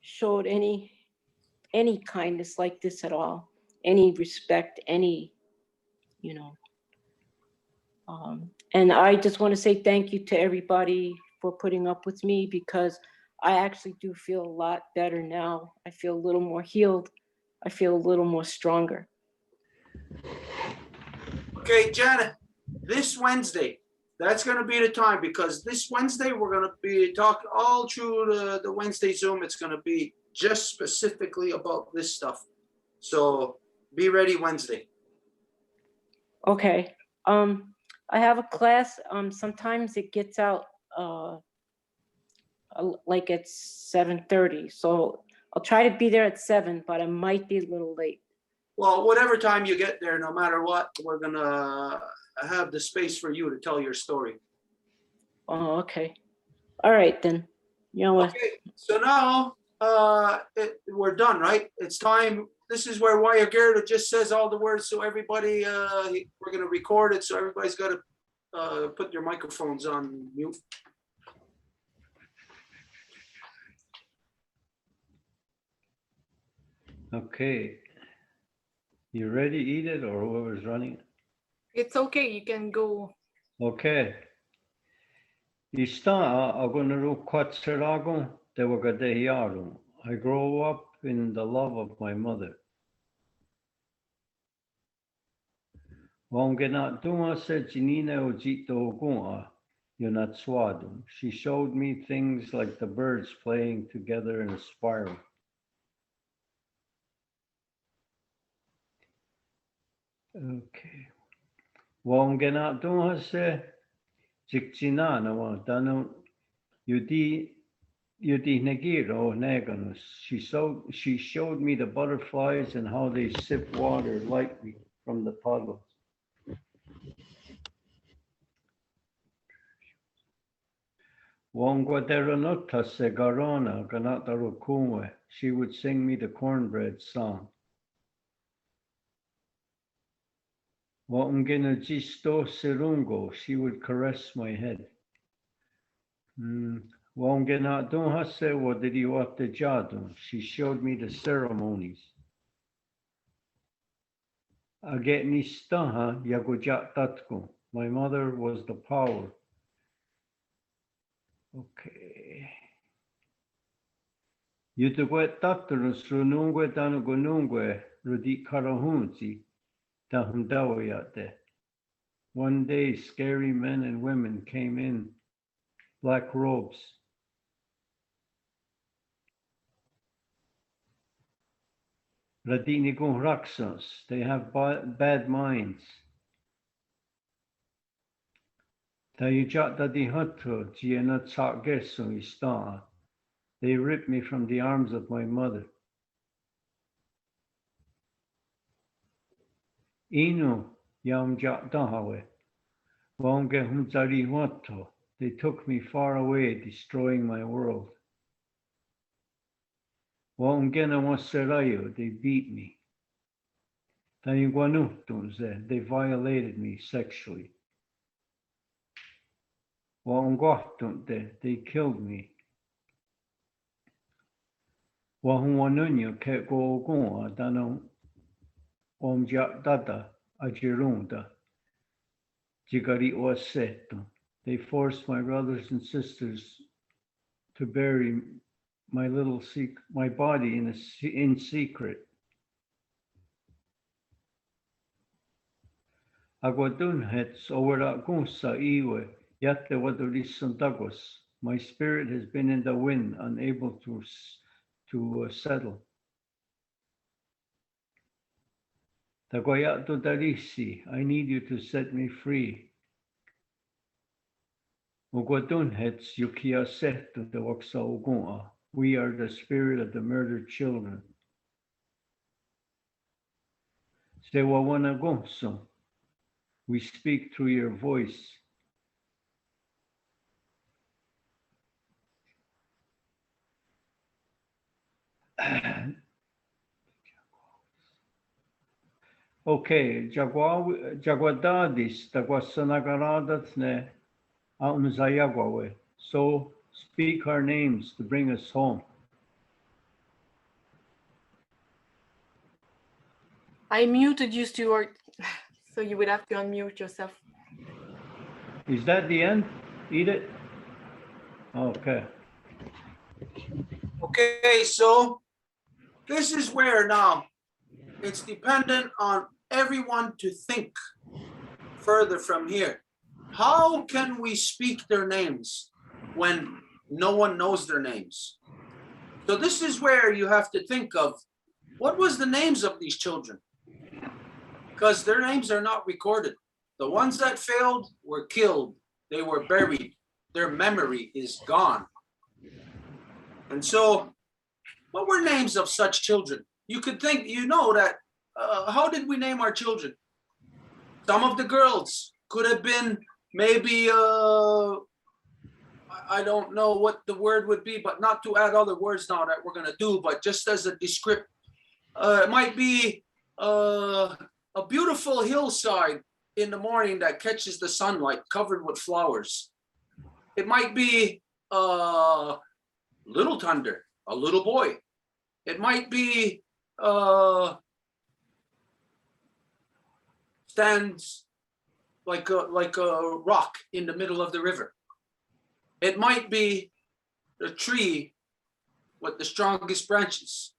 I: showed any kindness like this at all, any respect, any, you know. And I just want to say thank you to everybody for putting up with me, because I actually do feel a lot better now. I feel a little more healed. I feel a little more stronger.
A: Okay, Janet, this Wednesday, that's going to be the time, because this Wednesday, we're going to be talking all through the Wednesday Zoom. It's going to be just specifically about this stuff. So be ready Wednesday.
I: Okay. I have a class. Sometimes it gets out like at 7:30. So I'll try to be there at 7, but I might be a little late.
A: Well, whatever time you get there, no matter what, we're going to have the space for you to tell your story.
I: Oh, okay. All right, then. You know what?
A: Okay, so now we're done, right? It's time. This is where Wire Gerda just says all the words, so everybody, we're going to record it, so everybody's got to put their microphones on mute.
C: Okay. You ready, Edith, or whoever's running?
D: It's okay, you can go.
C: Okay. Ista agonuru kwatsaragon dewagadehyarum. I grow up in the love of my mother. Wangenat duma se jinina ojito gua yunatswadum. She showed me things like the birds playing together in a spiral. Okay. Wangenat duma se jikchinana wa danu yudi negiro neganus. She showed me the butterflies and how they sip water lightly from the puddles. Wongwaderanutta se garona ganatarukumwe. She would sing me the cornbread song. Wonginajisto serungo. She would caress my head. Wongena don't hase what did you want the jadun? She showed me the ceremonies. Aget ni staha yagojat tatko. My mother was the power. Okay. Yutuguet tatarus runungwe danugunungwe rudi karahunzi tahundawayate. One day, scary men and women came in black robes. Radini gun raksas, they have bad minds. Tayujata di hatro jiena tsageso ista. They ripped me from the arms of my mother. Inu yam jatahawe. Wonge humzari wato. They took me far away, destroying my world. Wongena waserayo, they beat me. Tayiguanutunze, they violated me sexually. Wongwatunte, they killed me. Wahuanunyo ke gogoa dano omjatata ajirunda. Jigari oaseto. They forced my brothers and sisters to bury my my body in secret. Aguadunhets overa gunsa iwe yate wadorisandagos. My spirit has been in the wind, unable to settle. Tagoyato darisi, I need you to set me free. Oguadunhets yukia seto de waksa ogun'a. We are the spirit of the murdered children. Sewawana gonso. We speak through your voice. Okay, Jaguadadis, Taguasanagaradas ne Aumzayagwawe. So speak our names to bring us home.
D: I muted you, Stuart, so you would have to unmute yourself.
C: Is that the end? Eat it? Okay.
A: Okay, so this is where now it's dependent on everyone to think further from here. How can we speak their names when no one knows their names? So this is where you have to think of what was the names of these children, because their names are not recorded. The ones that failed were killed. They were buried. Their memory is gone. And so what were names of such children? You could think, you know, that how did we name our children? Some of the girls could have been maybe, I don't know what the word would be, but not to add other words now that we're going to do, but just as a description, it might be a beautiful hillside in the morning that catches the sunlight covered with flowers. It might be little thunder, a little boy. It might be stands like a rock in the middle of the river. It might be a tree with the strongest branches.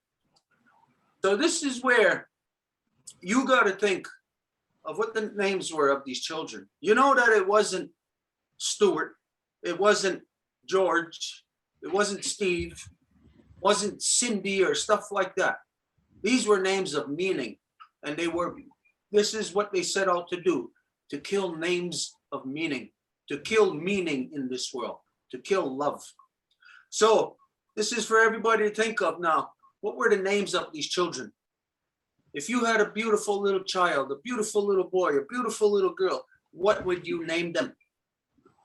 A: So this is where you got to think of what the names were of these children. You know that it wasn't Stuart, it wasn't George, it wasn't Steve, wasn't Cindy or stuff like that. These were names of meaning, and this is what they set out to do, to kill names of meaning, to kill meaning in this world, to kill love. So this is for everybody to think of now. What were the names of these children? If you had a beautiful little child, a beautiful little boy, a beautiful little girl, what would you name them?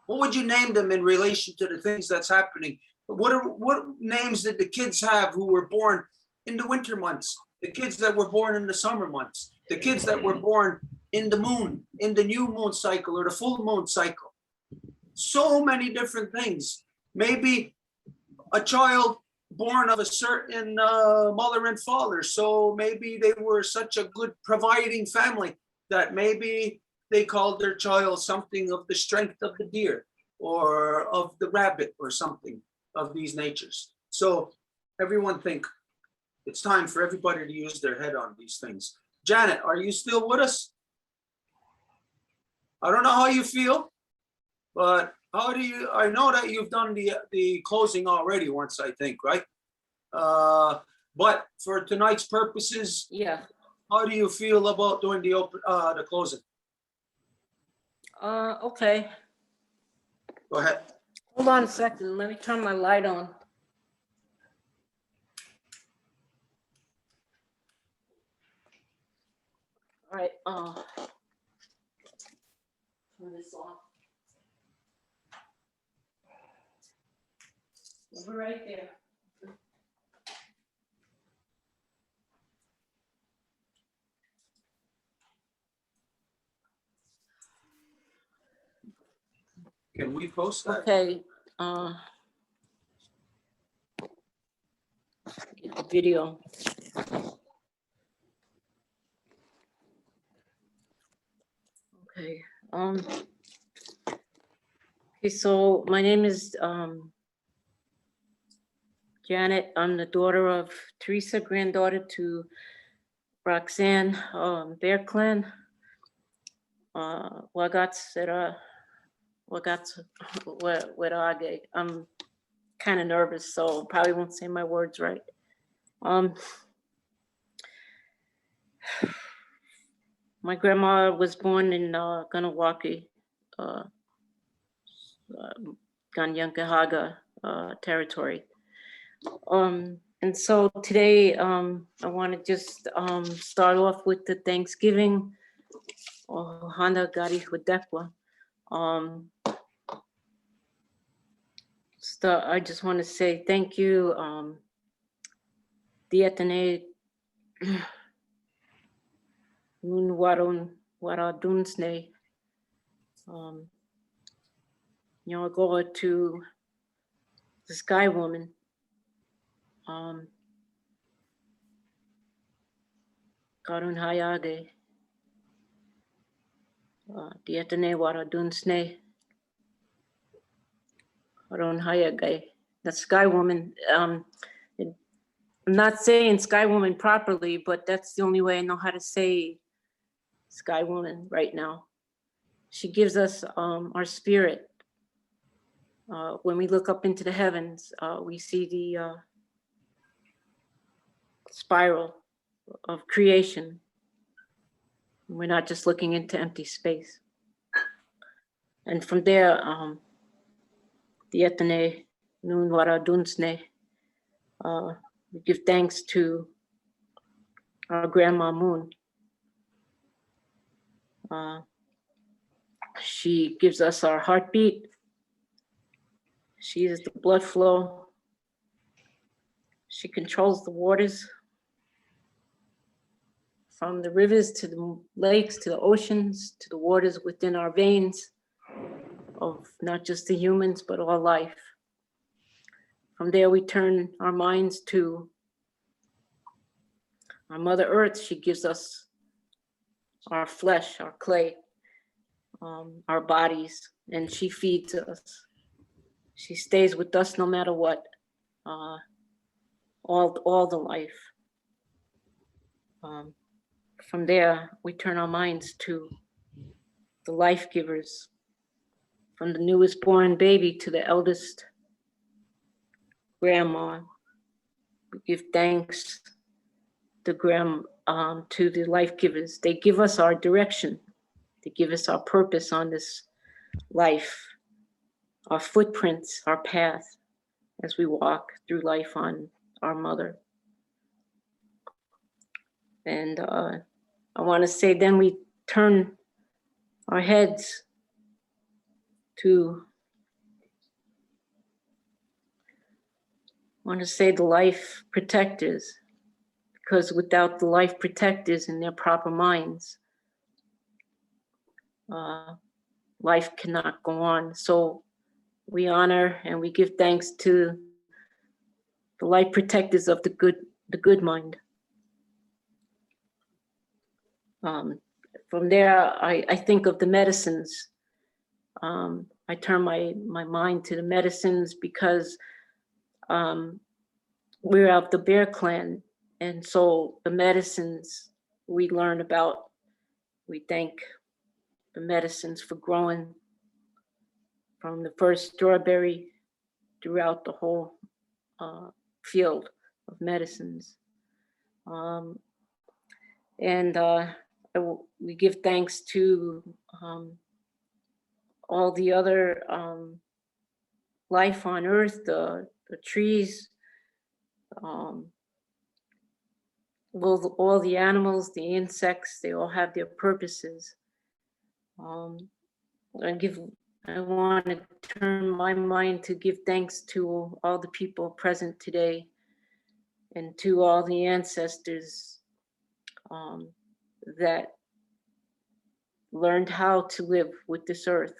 A: What would you name them in relation to the things that's happening? What names did the kids have who were born in the winter months? The kids that were born in the summer months? The kids that were born in the moon, in the new moon cycle or the full moon cycle? So many different things. Maybe a child born of a certain mother and father. So maybe they were such a good providing family that maybe they called their child something of the strength of the deer or of the rabbit or something of these natures. So everyone think it's time for everybody to use their head on these things. Janet, are you still with us? I don't know how you feel, but how do you, I know that you've done the closing already once, I think, right? But for tonight's purposes,
I: Yeah.
A: how do you feel about doing the closing?
I: Okay.
A: Go ahead.
I: Hold on a second. Let me turn my light on. All right. Turn this off. We're right there.
A: Can we post that?
I: Okay. Get the video. Okay. Okay, so my name is Janet. I'm the daughter of Teresa, granddaughter to Roxanne Bear Clan. I'm kind of nervous, so probably won't say my words right. My grandma was born in Kanienkeha, Kanienkeha territory. And so today I want to just start off with the Thanksgiving. Ohana Gari Hudekwa. I just want to say thank you, Dietane Nun Waradunsne. Go to the Sky Woman. Karun Hayage. Dietane Waradunsne. Karun Hayage. The Sky Woman. I'm not saying Sky Woman properly, but that's the only way I know how to say Sky Woman right now. She gives us our spirit. When we look up into the heavens, we see the spiral of creation. We're not just looking into empty space. And from there, the Etane Nun Waradunsne, we give thanks to our Grandma Moon. She gives us our heartbeat. She is the blood flow. She controls the waters from the rivers to the lakes, to the oceans, to the waters within our veins of not just the humans, but all life. From there, we turn our minds to our Mother Earth. She gives us our flesh, our clay, our bodies, and she feeds us. She stays with us no matter what, all the life. From there, we turn our minds to the life givers, from the newest born baby to the eldest grandma. We give thanks to the life givers. They give us our direction. They give us our purpose on this life, our footprints, our path as we walk through life on our mother. And I want to say then we turn our heads to, I want to say the life protectors, because without the life protectors in their proper minds, life cannot go on. So we honor and we give thanks to the life protectors of the good mind. From there, I think of the medicines. I turn my mind to the medicines because we're of the Bear Clan. And so the medicines we learn about, we thank the medicines for growing from the first strawberry throughout the whole field of medicines. We give thanks to all the other life on earth, the trees, all the animals, the insects, they all have their purposes. I want to turn my mind to give thanks to all the people present today and to all the ancestors that learned how to live with this earth,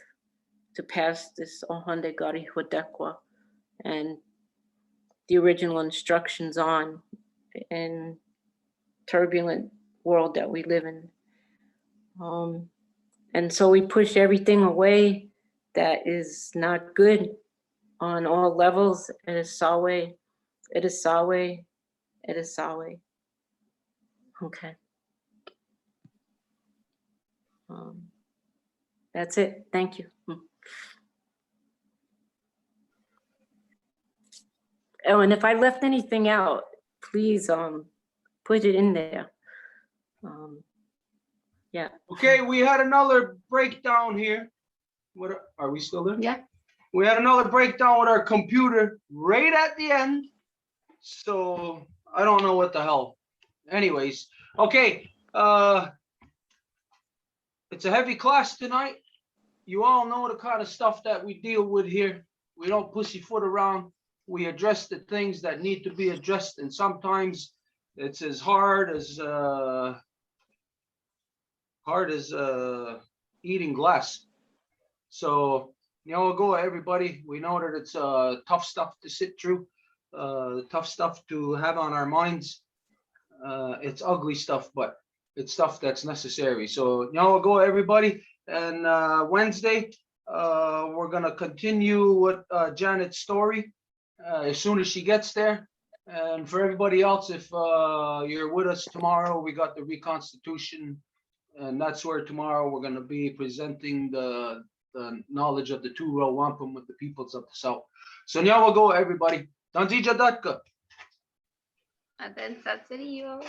I: to pass this Ohande Gari Hodekwa and the original instructions on in turbulent world that we live in. And so we push everything away that is not good on all levels. It is Sawe, it is Sawe, it is Sawe. Okay. That's it. Thank you. Oh, and if I left anything out, please put it in there. Yeah.
A: Okay, we had another breakdown here. What are we still there?
B: Yeah.
A: We had another breakdown with our computer right at the end. So I don't know what the hell. Anyways, okay. It's a heavy class tonight. You all know the kind of stuff that we deal with here. We don't pussyfoot around. We address the things that need to be addressed, and sometimes it's as hard as eating glass. So, go everybody. We know that it's tough stuff to sit through, tough stuff to have on our minds. It's ugly stuff, but it's stuff that's necessary. So, go everybody. And Wednesday, we're gonna continue with Janet's story as soon as she gets there. And for everybody else, if you're with us tomorrow, we got the reconstitution. And that's where tomorrow we're going to be presenting the knowledge of the two-row wampum with the peoples of the South. So now we'll go, everybody. Danzija Datka.
B: Aten Satsurio.